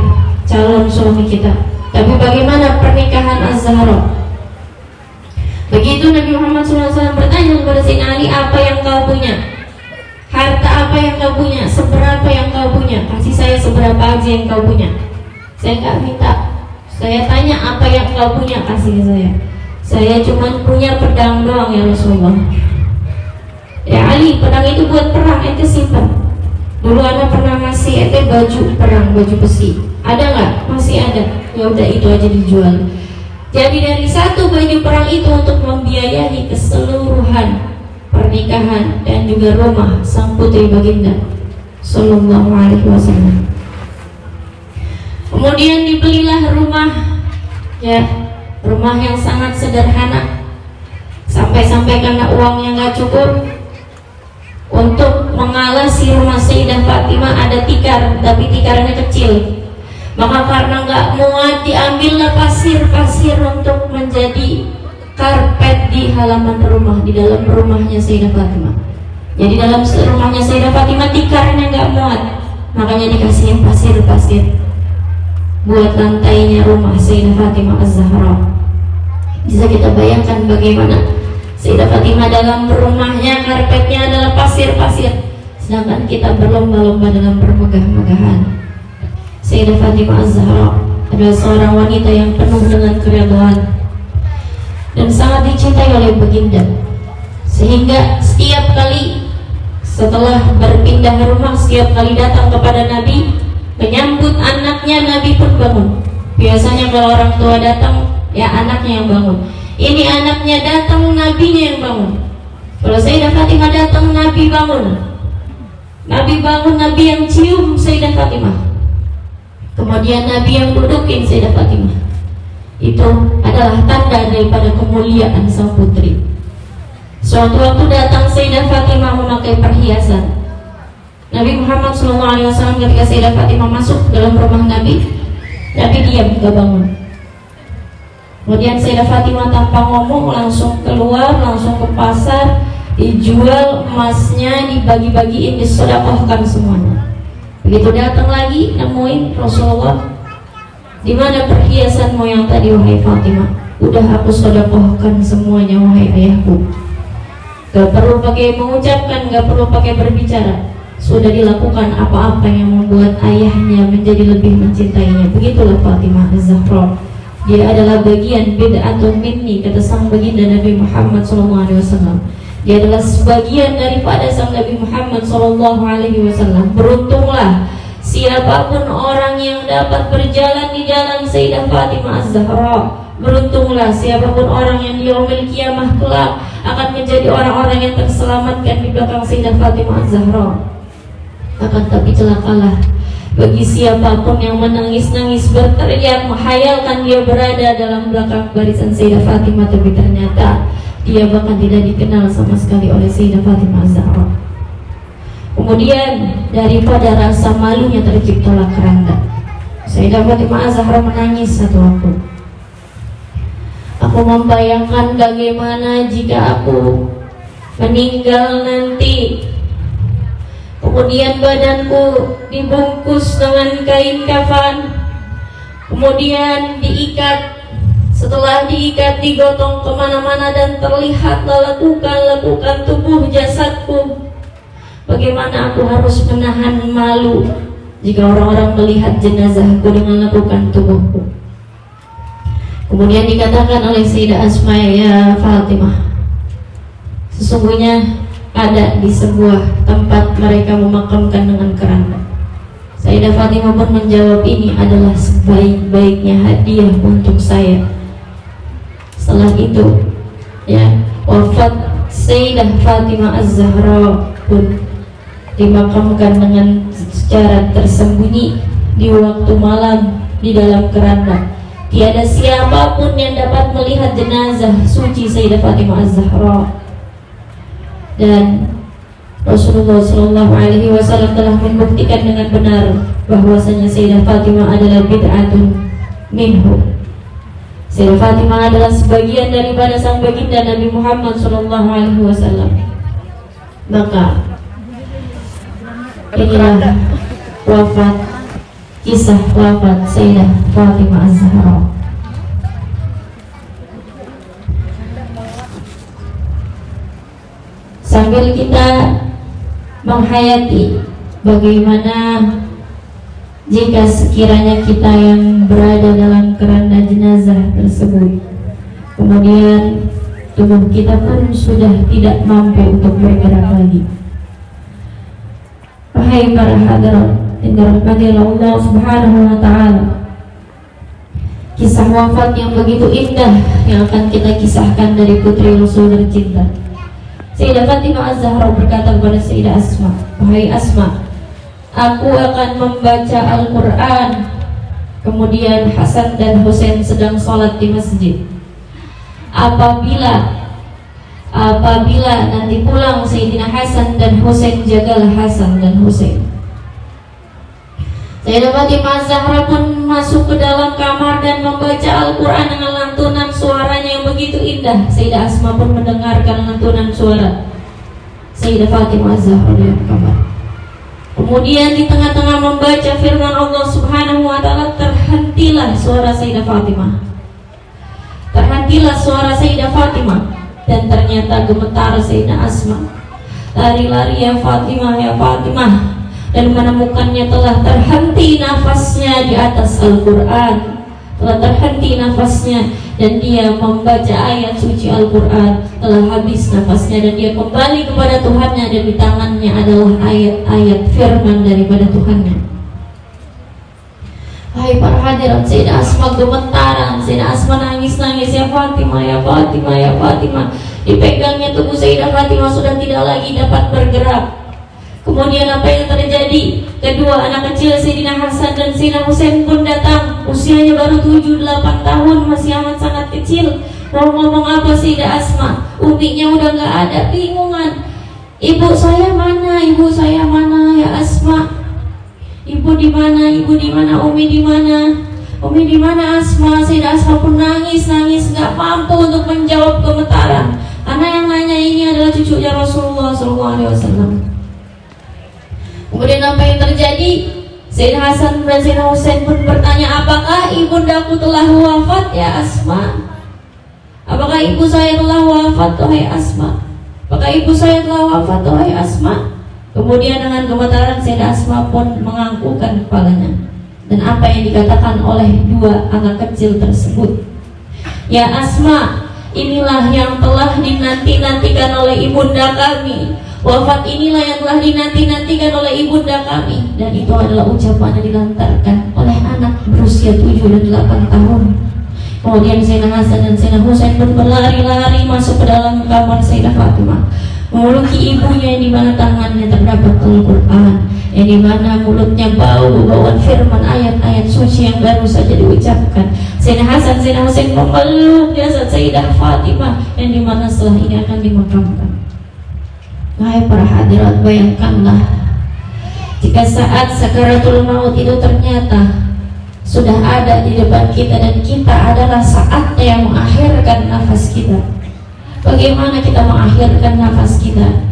S3: calon suami kita. Tapi bagaimana pernikahan Az-Zahra? Begitu Nabi Muhammad SAW bertanya kepada Sayyidina Ali, apa yang kau punya? Harta apa yang kau punya? Seberapa yang kau punya? Kasih saya seberapa aja yang kau punya. Saya nggak minta. Saya tanya apa yang kau punya, kasih ke saya. Saya cuma punya pedang doang ya Rasulullah. Ya Ali, pedang itu buat perang, ente simpan. Dulu anak pernah ngasih ente baju perang, baju besi. Ada nggak? Masih ada. Ya udah itu aja dijual. Jadi dari satu baju perang itu untuk membiayai keseluruhan pernikahan dan juga rumah sang putri baginda Sallallahu Alaihi Wasallam. Kemudian dibelilah rumah, ya rumah yang sangat sederhana. Sampai-sampai karena uangnya nggak cukup, untuk mengalasi rumah Sayyidah Fatimah ada tikar, tapi tikarannya kecil. Maka karena nggak muat, diambillah pasir-pasir untuk menjadi karpet di halaman rumah, di dalam rumahnya Sayyidah Fatimah. Jadi dalam rumahnya Sayyidah Fatimah tikarnya nggak muat, makanya dikasih pasir-pasir buat lantainya rumah Sayyidah Fatimah Az-Zahra. Bisa kita bayangkan bagaimana Sayyidah Fatimah dalam rumahnya karpetnya adalah pasir-pasir, sedangkan kita berlomba-lomba dalam bermegah-megahan. Sayyidah Fatimah Az-Zahra adalah seorang wanita yang penuh dengan kerelaan dan sangat dicintai oleh baginda, sehingga setiap kali setelah berpindah rumah, setiap kali datang kepada Nabi menyambut anaknya, Nabi pun bangun. Biasanya kalau orang tua datang, ya anaknya yang bangun. Ini anaknya datang, nabinya yang bangun. Kalau Sayyidah Fatimah datang, Nabi bangun. Nabi bangun, Nabi yang cium Sayyidah Fatimah. Kemudian Nabi yang dudukin Sayyidah Fatimah. Itu adalah tanda daripada kemuliaan sang putri. Suatu waktu datang Sayyidah Fatimah memakai perhiasan. Nabi Muhammad SAW ketika Sayyidah Fatimah masuk dalam rumah Nabi, Nabi diam, gak bangun. Kemudian Sayyidah Fatimah tanpa ngomong langsung keluar, langsung ke pasar, dijual emasnya, dibagi-bagiin, disedekahkan semuanya. Begitu datang lagi nemuin Rasulullah, di mana perhiasanmu yang tadi wahai Fatimah? Udah aku sedekahkan semuanya wahai ayahku. Gak perlu pakai mengucapkan, gak perlu pakai berbicara, sudah dilakukan apa-apa yang membuat ayahnya menjadi lebih mencintainya. Begitulah Fatimah Az-Zahra. Dia adalah bagian bid'atun minni, kata sang baginda Nabi Muhammad SAW. Dia adalah sebagian daripada sang Nabi Muhammad SAW. Beruntunglah siapapun orang yang dapat berjalan di jalan Sayyidah Fatimah Az-Zahra. Beruntunglah siapapun orang yang di yaumil kiamah kelak akan menjadi orang-orang yang terselamatkan di belakang Sayyidah Fatimah Az-Zahra. Akan tapi celakalah bagi siapapun yang menangis-nangis berteriak menghayalkan dia berada dalam belakang barisan Sayyidah Fatimah, tapi ternyata dia bahkan tidak dikenal sama sekali oleh Sayyidah Fatimah Az-Zahra. Kemudian daripada rasa malunya terciptalah keranda. Sayyidah Fatimah Az-Zahra menangis satu waktu. Aku membayangkan bagaimana jika aku meninggal nanti, kemudian badanku dibungkus dengan kain kafan, kemudian diikat. Setelah diikat, digotong kemana-mana dan terlihat lekukan tubuh jasadku. Bagaimana aku harus menahan malu jika orang-orang melihat jenazahku dengan lekukan tubuhku. Kemudian dikatakan oleh Sayyidah Asma, ya Fatimah, sesungguhnya ada di sebuah tempat mereka memakamkan dengan keranda. Sayyidah Fatimah pun menjawab, ini adalah sebaik-baiknya hadiah untuk saya. Setelah itu ya, wafat Sayyidah Fatimah Az-Zahra pun dimakamkan dengan secara tersembunyi di waktu malam di dalam keranda. Tiada siapapun yang dapat melihat jenazah suci Sayyidah Fatimah Az-Zahra. Dan Rasulullah SAW telah membuktikan dengan benar bahwasanya Sayyidah Fatimah adalah bid'atun minhu. Sayyidah Fatimah adalah sebagian daripada sang baginda Nabi Muhammad SAW. Maka inilah kisah wafat Sayyidah Fatimah Az-Zahra. Sambil kita menghayati bagaimana jika sekiranya kita yang berada dalam keranda jenazah tersebut, kemudian tubuh kita pun sudah tidak mampu untuk bergerak lagi. Wahai para hadirin yang dirahmati Allah Subhanahu wa taala, kisah wafat yang begitu indah yang akan kita kisahkan dari putri Rasul tercinta Sayyidah Fatimah Az-Zahra berkata kepada Sayyidah Asma, wahai Asma, aku akan membaca Al-Quran. Kemudian Hasan dan Husain sedang sholat di masjid. Apabila nanti pulang Sayyidina Hasan dan Husain, jagalah Hasan dan Husain. Sayyidah Fatimah Az-Zahra pun masuk ke dalam kamar dan membaca Al-Quran dengan lantunan suaranya yang begitu indah. Sayyidah Asma pun mendengarkan lantunan suara Sayyidah Fatimah Az-Zahra di dalam kamar. Kemudian di tengah-tengah membaca firman Allah Subhanahu wa taala, terhentilah suara Sayyidah Fatimah. Terhentilah suara Sayyidah Fatimah dan ternyata gemetar Sayyidah Asma. Lari-lari ya Fatimah, ya Fatimah, dan menemukannya telah terhenti nafasnya di atas Al-Quran, telah terhenti nafasnya dan dia membaca ayat suci Al-Quran, telah habis nafasnya dan dia kembali kepada Tuhannya dan di tangannya adalah ayat-ayat firman daripada Tuhannya. Hai para hadirin, Sayyidah Asma gemetaran, Sayyidah Asma nangis-nangis, ya Fatimah, ya Fatimah, ya Fatimah. Dipegangnya tubuh Sayyidah Fatimah sudah tidak lagi dapat bergerak. Kemudian apa yang terjadi? Kedua anak kecil Sayyidina Hasan dan Sayyidina Husain pun datang. Usianya baru 7-8 tahun, masih amat sangat kecil. Mau ngomong apa Sayyidah Asma? Uminya udah gak ada, bingungan. Ibu saya mana? Ibu saya mana? Ya Asma, ibu di mana? Ibu di mana? Umi di mana? Umi di mana Asma? Sayyidah Asma pun nangis, gak mampu untuk menjawab gemetaran. Karena yang nanya ini adalah cucunya Rasulullah SAW. Kemudian apa yang terjadi? Sayyidina Hasan dan Sayyidina Husain pun bertanya, apakah ibundaku telah wafat ya Asma? Apakah ibu saya telah wafat wahai Asma? Apakah ibu saya telah wafat wahai Asma? Kemudian dengan gemetaran Sayyidah Asma pun menganggukkan kepalanya. Dan apa yang dikatakan oleh dua anak kecil tersebut, ya Asma, inilah yang telah dinanti-nantikan oleh ibunda kami. Wafat inilah yang telah dinanti-nantikan oleh ibunda kami. Dan itu adalah ucapan yang dilontarkan oleh anak berusia 7 dan 8 tahun. Kemudian Sayyidina Hasan dan Sayyidina Husain pun berlari-lari masuk ke dalam kamar Sayyidah Fatimah, memeluki ibunya yang dimana tangannya terdapat Al-Quran, yang dimana mulutnya bau-bauan firman ayat-ayat suci yang baru saja diucapkan. Sayyidina Hasan, Sayyidina Husain memeluk jasad Sayyidah Fatimah yang dimana setelah ini akan dimakamkan. Wahai para hadirat, bayangkanlah jika saat sakaratul maut itu ternyata sudah ada di depan kita dan kita adalah saatnya yang mengakhirkan nafas kita. Bagaimana kita mengakhirkan nafas kita?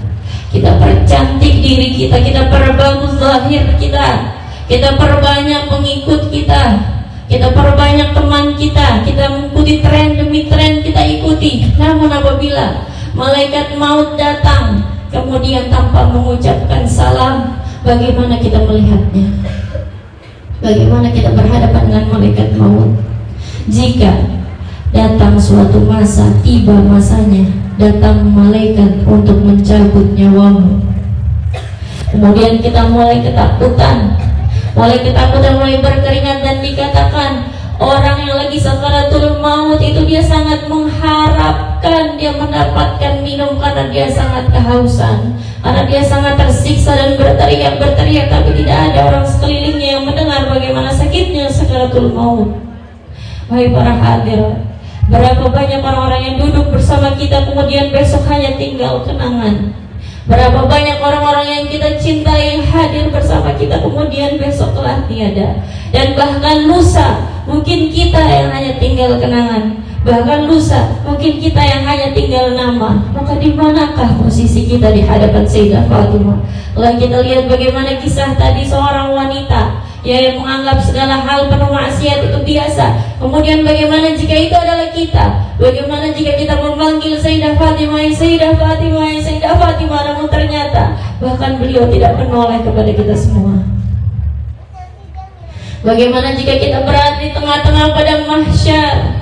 S3: Kita percantik diri kita, kita perbagus zahir kita perbanyak pengikut kita perbanyak teman kita mengikuti tren demi tren kita ikuti. Namun apabila malaikat maut datang kemudian tanpa mengucapkan salam, bagaimana kita melihatnya? Bagaimana kita berhadapan dengan malaikat maut? Jika datang suatu masa, tiba masanya, datang malaikat untuk mencabut nyawamu, kemudian kita mulai ketakutan, mulai berkeringat dan dikatakan,
S1: Orang yang lagi sakaratul maut itu dia sangat mengharapkan dia mendapatkan minum karena dia sangat kehausan, karena dia sangat tersiksa dan berteriak, tapi tidak ada orang sekelilingnya yang mendengar bagaimana sakitnya sakaratul maut. Wahai para hadirin, berapa banyak orang-orang yang duduk bersama kita kemudian besok hanya tinggal kenangan. Berapa banyak orang-orang yang kita cintai hadir bersama kita kemudian besok telah tiada. Dan bahkan lusa mungkin kita yang hanya tinggal kenangan, bahkan lusa mungkin kita yang hanya tinggal nama. Maka di manakah posisi kita di hadapan Sayyidah Fatimah? Kalau kita lihat bagaimana kisah tadi seorang wanita yang menganggap segala hal penuh maksiat itu biasa. Kemudian bagaimana jika itu adalah kita? Bagaimana jika kita memanggil Sayyidah Fatimah, Sayyidah Fatimah, Sayyidah Fatimah, namun ternyata bahkan beliau tidak menoleh kepada kita semua. Bagaimana jika kita berada di tengah-tengah padang mahsyar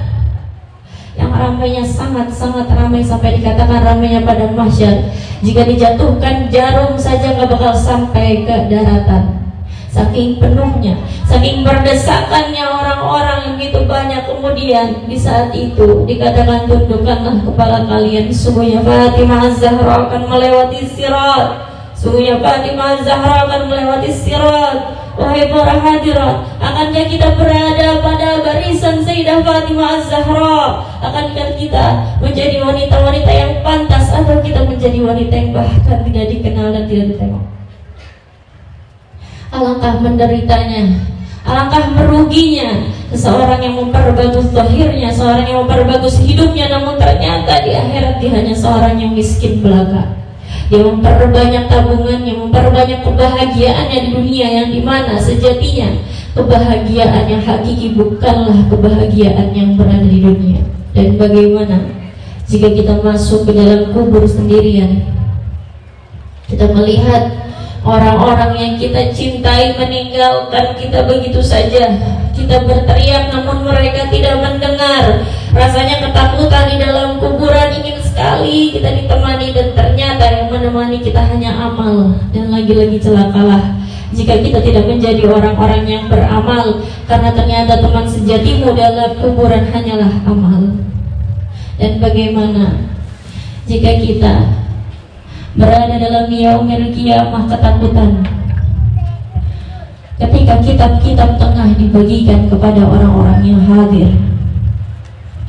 S1: yang ramainya sangat-sangat ramai sampai dikatakan ramainya padang mahsyar, jika dijatuhkan jarum saja nggak bakal sampai ke daratan. Saking penuhnya, saking berdesakannya orang-orang yang begitu banyak. Kemudian di saat itu dikatakan tundukkanlah kepala kalian, sesungguhnya Fatimah Az-Zahra akan melewati sirat. Sesungguhnya Fatimah Az-Zahra akan melewati sirat. Wahai para hadirat, akankah kita berada pada barisan Sayyidah Fatimah Az-Zahra? Akankah kita menjadi wanita-wanita yang pantas, atau kita menjadi wanita yang bahkan tidak dikenal dan tidak ditengok? Alangkah menderitanya, alangkah meruginya seseorang yang memperbagus zahirnya, seorang yang memperbagus hidupnya, namun ternyata di akhirat dia hanya seorang yang miskin belaka. Dia memperbanyak tabungannya, memperbanyak kebahagiaannya di dunia, yang dimana sejatinya kebahagiaan yang hakiki bukanlah kebahagiaan yang berada di dunia. Dan bagaimana jika kita masuk ke dalam kubur sendirian, kita melihat orang-orang yang kita cintai meninggalkan kita begitu saja. Kita berteriak namun mereka tidak mendengar. Rasanya ketakutan di dalam kuburan, ingin sekali kita ditemani, dan ternyata yang menemani kita hanya amal. Dan lagi-lagi celakalah jika kita tidak menjadi orang-orang yang beramal, karena ternyata teman sejatimu dalam kuburan hanyalah amal. Dan bagaimana jika kita berada dalam yaumil qiyamah, ketakutan ketika kitab-kitab tengah dibagikan kepada orang-orang yang hadir,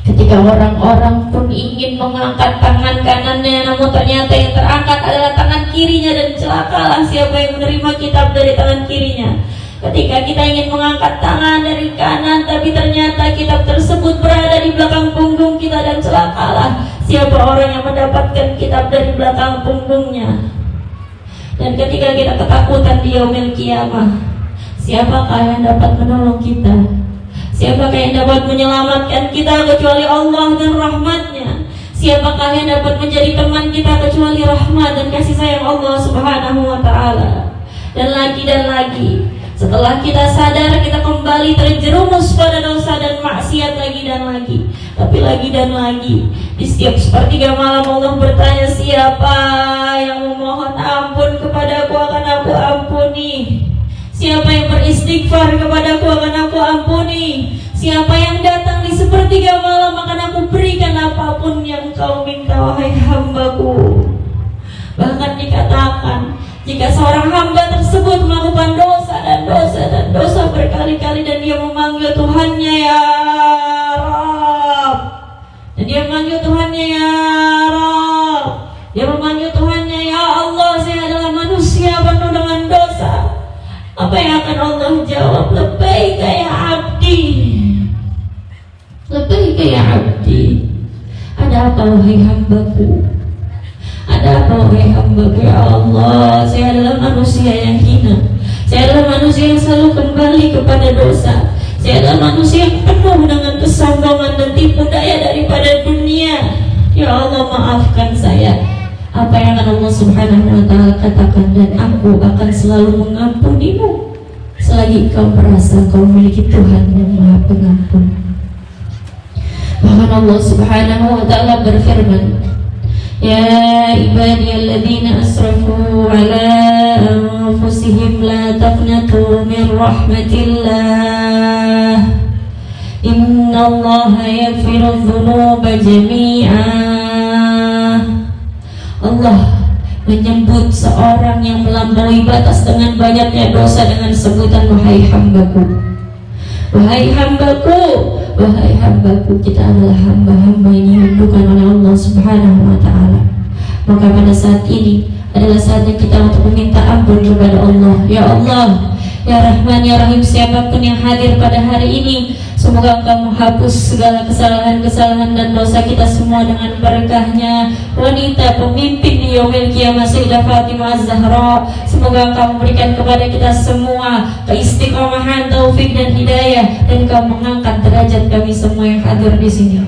S1: ketika orang-orang pun ingin mengangkat tangan kanannya, namun ternyata yang terangkat adalah tangan kirinya, dan celakalah siapa yang menerima kitab dari tangan kirinya. Ketika kita ingin mengangkat tangan dari kanan, tapi ternyata kitab tersebut berada di belakang punggung kita, dan celakalah siapa orang yang mendapatkan kitab dari belakang punggungnya. Dan ketika kita ketakutan di yaumil qiyamah, siapakah yang dapat menolong kita? Siapakah yang dapat menyelamatkan kita kecuali Allah dan rahmatnya? Siapakah yang dapat menjadi teman kita kecuali rahmat dan kasih sayang Allah Subhanahu wa ta'ala? Dan lagi, setelah kita sadar, kita kembali terjerumus pada dosa dan maksiat lagi dan lagi. Tapi lagi dan lagi, di setiap sepertiga malam Allah bertanya, siapa yang memohon ampun kepadaku akan aku ampuni. Siapa yang beristighfar kepadaku akan aku ampuni. Siapa yang datang di sepertiga malam akan aku berikan apapun yang kau minta, wahai hambaku. Bahkan dikatakan, jika seorang hamba tersebut melakukan dosa dan dosa berkali-kali, dan dia memanggil Tuhannya, ya Rabb, dan dia memanggil Tuhannya, ya Rabb, dia memanggil Tuhannya, ya Allah, saya adalah manusia penuh dengan dosa. Apa yang akan Allah jawab? Labbaika ya abdi, labbaika ya abdi. Ada apa wahai hambaku? Ada apa wahai hambaku? Ya Allah, saya adalah manusia yang hina. Saya adalah manusia yang selalu kembali kepada dosa. Saya adalah manusia yang penuh dengan kesombongan dan tipu daya daripada dunia. Ya Allah, maafkan saya. Apa yang akan Allah Subhanahu wa ta'ala katakan? Dan aku akan selalu mengampunimu selagi kau merasa kau memiliki Tuhan yang Maha Pengampun. Bahkan Allah Subhanahu wa ta'ala berfirman, ya ibadiyalladzina asrafu ala anfusihim la taqnatu min rahmatillah
S3: innallaha yaghfiru dzunuba jami'a. Allah menyebut seorang yang melampaui batas dengan banyaknya dosa dengan sebutan wahai hambaku. Wahai hambaku, wahai hambaku, kita adalah hamba-hamba yang dirindukan oleh Allah Subhanahu wa ta'ala. Maka pada saat ini adalah saatnya kita untuk meminta ampun kepada Allah. Ya Allah, Ya Rahman, Ya Rahim, siapapun yang hadir pada hari ini, semoga Engkau menghapus segala kesalahan-kesalahan dan dosa kita semua dengan berkahnya wanita pemimpin di yaumil qiyamah Sayyidah Fatimah Az-Zahra. Semoga Engkau memberikan kepada kita semua keistiqomahan, taufik dan hidayah, dan Engkau mengangkat derajat kami semua yang hadir di sini.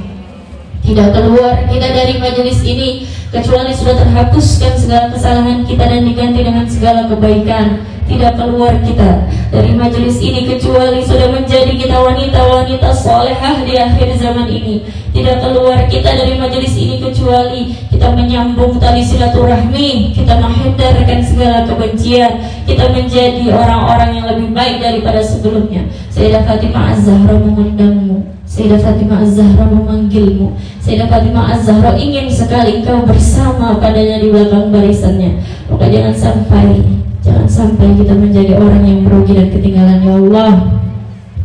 S3: Tidak keluar kita dari majelis ini kecuali sudah terhapuskan segala kesalahan kita dan diganti dengan segala kebaikan. Tidak keluar kita dari majelis ini kecuali sudah menjadi kita wanita-wanita salehah di akhir zaman ini. Tidak keluar kita dari majelis ini kecuali kita menyambung tali silaturahmi, kita menghindarkan segala kebencian, kita menjadi orang-orang yang lebih baik daripada sebelumnya. Sayyidah Fatimah Az-Zahra mengundangmu, Sayyidah Fatimah Az-Zahra memanggilmu, Sayyidah Fatimah Az-Zahra ingin sekali engkau bersama padanya di belakang barisannya. Maka jangan sampai kita menjadi orang yang merugi dan ketinggalan. Ya Allah,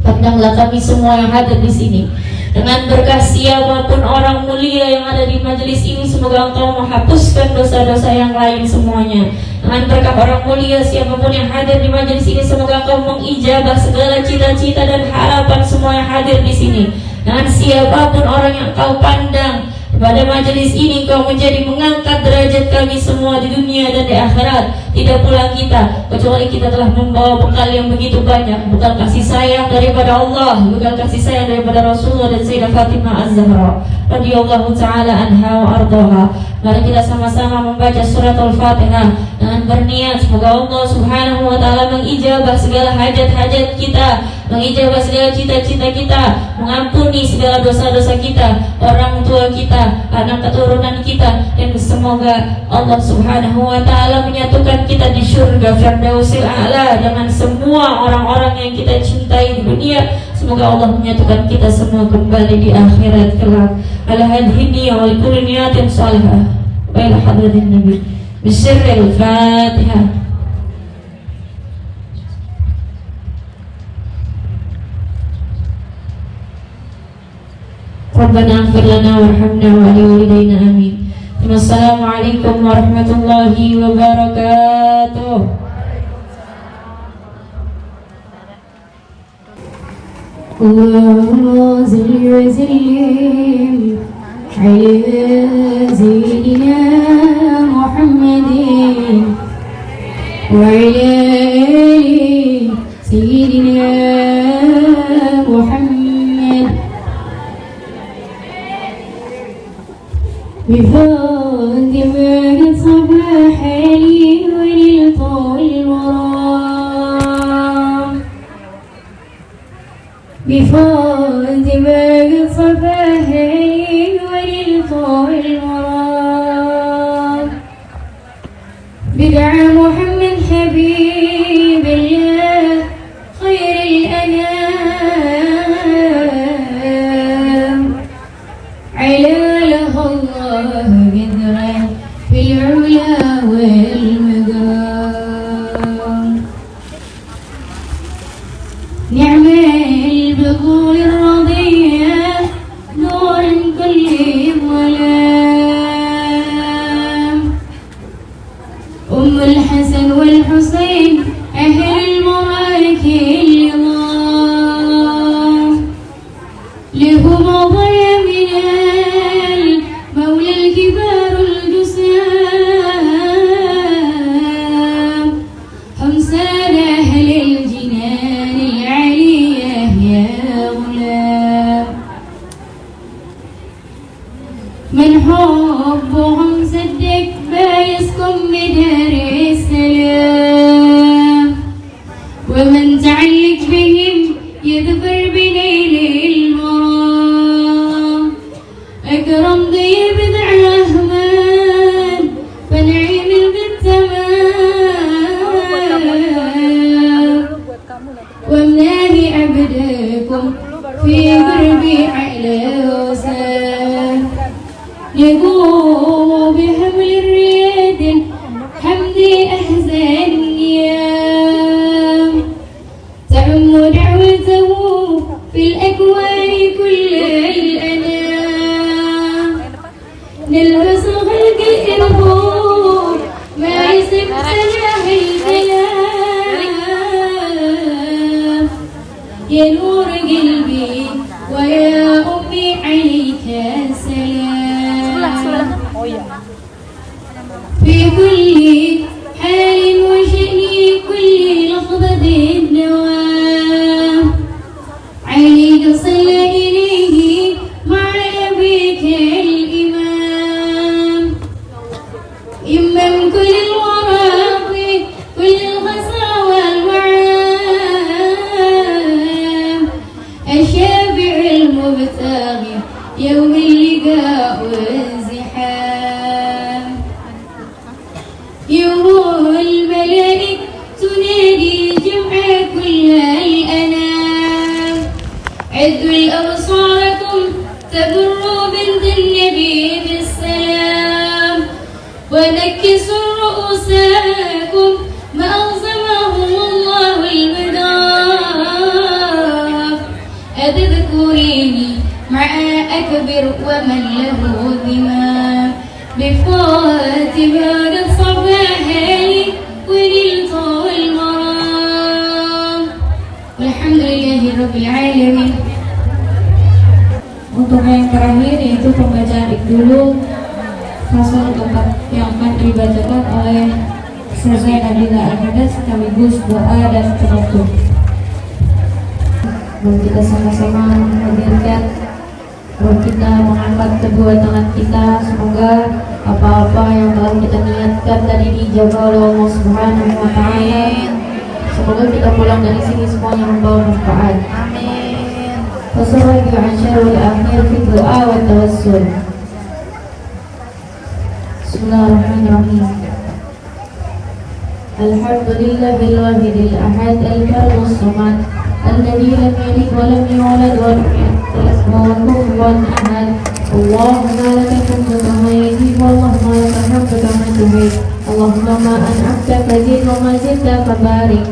S3: pandanglah kami semua yang hadir di sini dengan berkah siapapun orang mulia yang ada di majelis ini. Semoga Engkau menghapuskan dosa-dosa yang lain semuanya. Dengan berkah orang mulia siapapun yang hadir di majelis ini, semoga Engkau mengijabah segala cita-cita dan harapan semua yang hadir di sini. Dengan siapapun orang yang Engkau pandang pada majelis ini, Engkau menjadi mengangkat derajat kami semua di dunia dan di akhirat. Tidak pula kita, kecuali kita telah membawa bekal yang begitu banyak, bekal kasih sayang daripada Allah, bekal kasih sayang daripada Rasulullah dan Sayyidah Fatimah Az-Zahra radhiyallahu ta'ala anha wa ardaha. Mari kita sama-sama membaca surat Al-Fatihah dengan berniat semoga Allah Subhanahu wa ta'ala mengijabah segala hajat-hajat kita, mengijabah segala cita-cita kita, mengampuni segala dosa-dosa kita, orang tua kita, anak keturunan kita, dan semoga Allah Subhanahu wa ta'ala menyatukan kita di surga Firdausil A'la dengan semua orang-orang yang kita cintai di dunia. Semoga Allah menyatukan kita semua kembali di akhirat kelak. Ala hadhihi wa likulli niyatin salihah wa ila hadratin Nabi bisirril Fatihah. Rabbana ighfir lana warhamna wa liwalidayna amin. Wassalamualaikum warahmatullahi wabarakatuh. Allahumma salli wa sallim ala sayyidina Muhammadin wa ala ali sayyidina Muhammad. بفضل ما صباح لي وللطول الورام بفضل ما صباح لي وللطول الورام بدعا محمد حبيب الله خير الأنام على الله قدرا في العلا والمقام نعم البذور الرضية نور كل الظلام أم الحسن والحسين أهل المبارك العظام لهم ضيا من مولى الكبار الجسام هم سادة أهل الجنان العلية يا غلام من حبهم صدق بايسكم بدار السلام ومن تعلق بهم يظفر بنيل المرام أكرم ضيب الرحمن فنعيم بالتمام ومناه عبدكم
S4: في دربي علوسا يقوم بحمل الرياد حمدي أحزان يام تعم دعوته في الأكوان كل الأنام نلبس خلق الإرهاب ما يسب سلاح الكلام يا نور قلبي ويا أمي عليك السلام في كل حال وشأن كل لحظة الدوام عليك صلى إليه مع أبيك الإمام إمام كل الوراق كل الخسى والوعام الشافع المبتغي يوم اللقاء والزحام يوم الملائكة تنادي جمع كل الأنام عدوا الأبصاركم تبروا بنت النبي بالسلام ونكسوا رؤوسكم ما أعظمهم الله المدام أتذكريني مع أكبر ومن له ذمام بفاتها قد صباحي ونلت المرام والحمد لله رب العالمين.
S1: Untuk yang terakhir yaitu pembacaan dulu fasal keempat yang akan dibacakan oleh Ustazah Nabila Al-Hadas sekaligus doa dan penutup. Mari kita sama-sama menghadirkan roh kita, mengangkat kedua tangan kita. Semoga apa-apa yang telah kita niatkan tadi dijaga oleh Allah Subhanahu wa Ta'ala. Semoga kita pulang dari sini semuanya membawa manfaat. Amin. Wassalamualaikum warahmatullahi wabarakatuh. Doa wa tawassul. Bismillahirrahmanirrahim. Alhamdulillahil wahidil ahad al-fardus samad alladzi lam yalid wa lam yulad wa lam yakul lahu kufuwan ahad. Allahumma lakal hamdu kama yajibu, Allahumma lakal hamdu kama tuhib, Allahumma ma an'amta fazid wa ma zidta fabarik,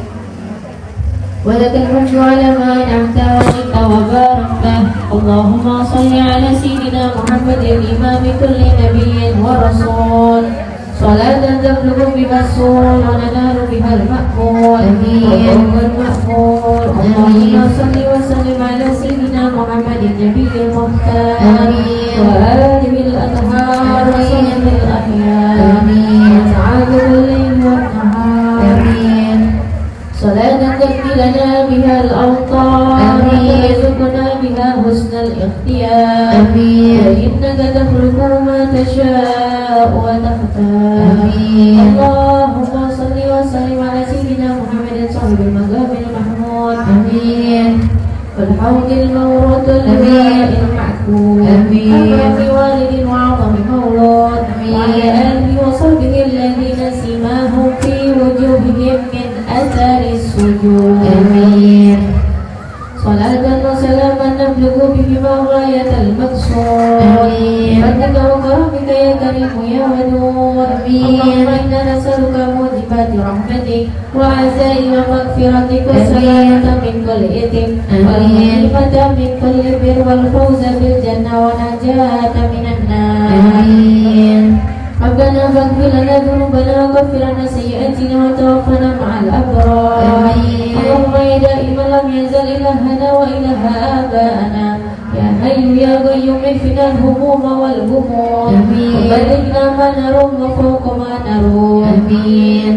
S1: wa lakal hamdu ala ma an'amta wa zidta wa barakta. Allahumma salli ala sayyidina Muhammadin imami kulli nabiyyin wa rasul salatan tablughu biha as-sul wa nanalu biha al-ma'mul. Amin. Allahumma salli wa sallim ala sayyidina Muhammadin nabiyil muhtar wa alihi al-athhar wa sahbihi al-akhyar. Amin. Ta'alul layl wa nahar. Amin. Salatan takfi lana biha al-awtar wa tarzuqna biha husnal ikhtiyar. Amin. Wa innaka takhluqu ma tasha'u wa takhtar. Amin. Allahumma salli wa sallim ala sayyidina Muhammadin sahibil maqamil mahmud. Amin. والحوض المورود الماء المعكوب. أكرم والد وأعظم مولود. وعلى آله وصحبه الذين سيماهم في وجوههم من أثر السجود. آمين. صلاة وسلاما نبلغ بهما غاية المقصود. آمين. بفضلك وكرمك يا كريم يا ودود. آمين. اللهم إنا نسألك موجبات رحمتك وعزائم مغفرتك والسلامة من كل إثم والغنيمة من كل بر والفوز بالجنة والنجاة من النار. آمين. ربنا فاغفر لنا ذنوبنا وكفر عنا سيئاتنا وتوفنا مع الأبرار. آمين. اللهم يا دائما لم يزل إلهنا وإله آبائنا يا حي يا قيوم اكفنا الهموم والغموم. آمين. وبلغنا ما نروم وفوق ما نروم. آمين.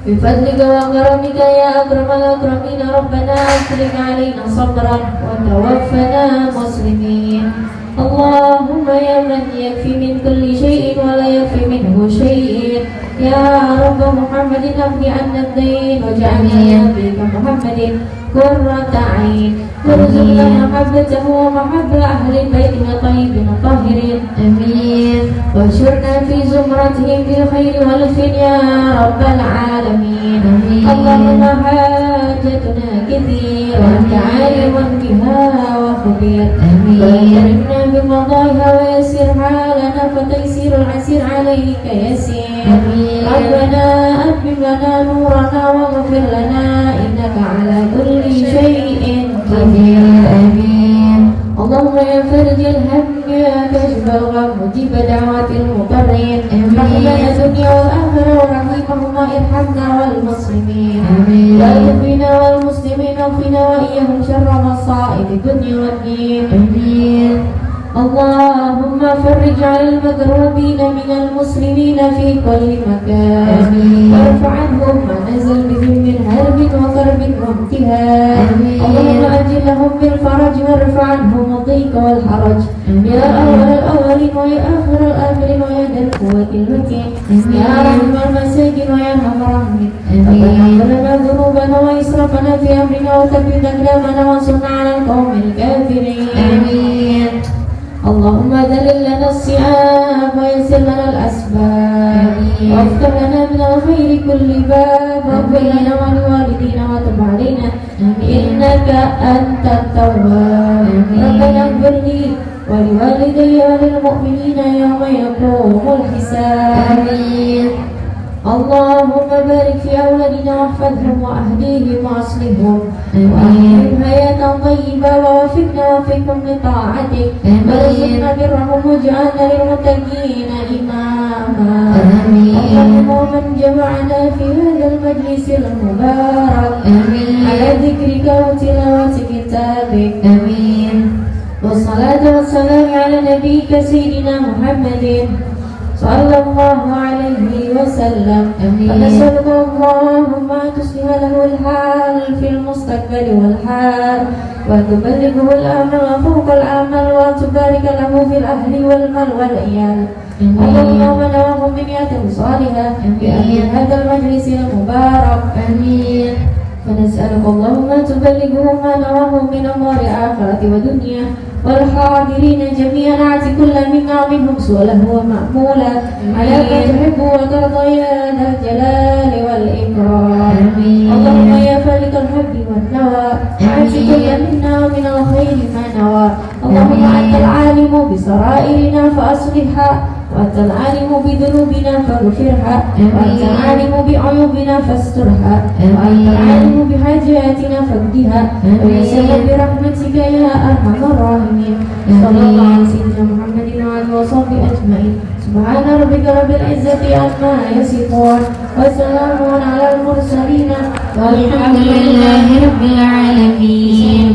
S1: بفضلك وكرمك يا أكرم الأكرمين ربنا أفرغ علينا صبرا وتوفنا مسلمين. اللهم يا من يكفي من كل شيء ولا يكفي منه شيء يا رب محمد اقض عنا الدين واجعلنا نبيك محمد قرة عين وارزقنا محبته ومحبة أهل البيت الطيبين الطاهرين. آمين. واحشرنا في زمرتهم بالخير والخير يا رب العالمين. آمين. اللهم حاجتنا كثيرة وأنت عالم بها
S3: خبير وأكرمنا بقضائها ويسرها لنا فتيسير العسير عليك يسير ربنا أتمم لنا نورنا واغفر لنا إنك على كل شيء قدير آمين. اللهم يا فرج الهم يا كاشف الغم مجيب دعوات المضطرين رحمنا الدنيا والآخرة ورحيمهما ارحمنا والمسلمين واغفر بنا والمسلمين واغفنا وإياهم شر مصائب الدنيا والدين آمين. اللهم فرج على المكروبين من المسلمين في كل مكان وارفع عنهم ما نزل بهم من هرب وكرب وامتهان اللهم أجل لهم بالفرج وارفع عنهم الضيق والحرج يا أول الأولين ويا آخر الآخرين ويا ذا القوة المتين يا رحم المساكين ويا أرحم الراحمين ربنا اغفر لنا ذنوبنا وإسرافنا في أمرنا وثبت أقدامنا وانصرنا على القوم الكافرين آمين. اللهم ذلل لنا الصيام ويسر لنا الأسباب وافتح لنا من الخير كل باب واغفر لنا ولوالدينا وتب علينا إنك أنت التواب ربنا اغفر لي ولوالدي وللمؤمنين يوم يقوم الحساب اللهم بارك في أولادنا واحفظهم وأهديهم وأصلحهم وأحيهم حياة طيبة ووفقهم لطاعتك وارزقنا برهم واجعلنا للمتقين إماما اللهم من جمعنا في هذا المجلس المبارك على ذكرك وتلاوة كتابك والصلاة والسلام على نبيك سيدنا محمد صلى الله عليه وسلم فنسألك اللهم أن تصلح له الحال في المستقبل والحال وأن تبلغه الأمل وفوق الأمل وأن تبارك له في الأهل والمال والعيال اللهم نواه من نية صالحة بأمين هذا المجلس المبارك آمين. فنسألك اللهم أن تبلغه ما نواه من أمور آخرة ودنيا والحاضرين جميعا آت كل منا منهم سؤله ومأمولا على ما تحب وترضى يا ذا الجلال والإكرام اللهم يا فالق الحب والنوى آت كل منا من الخير ما نوى اللهم أنت العالم بسرائرنا فأصلحها وأنت العالم بذنوبنا فاغفرها وأنت العالم بعيوبنا فاسترها وأنت العالم بحاجاتنا فاقضها ويسر برحمتك يا أرحم الراحمين صلى الله على سيدنا محمد وعلى وصحبه أجمعين سبحان ربك رب العزة عما يصفون وسلام على المرسلين والحمد لله رب العالمين.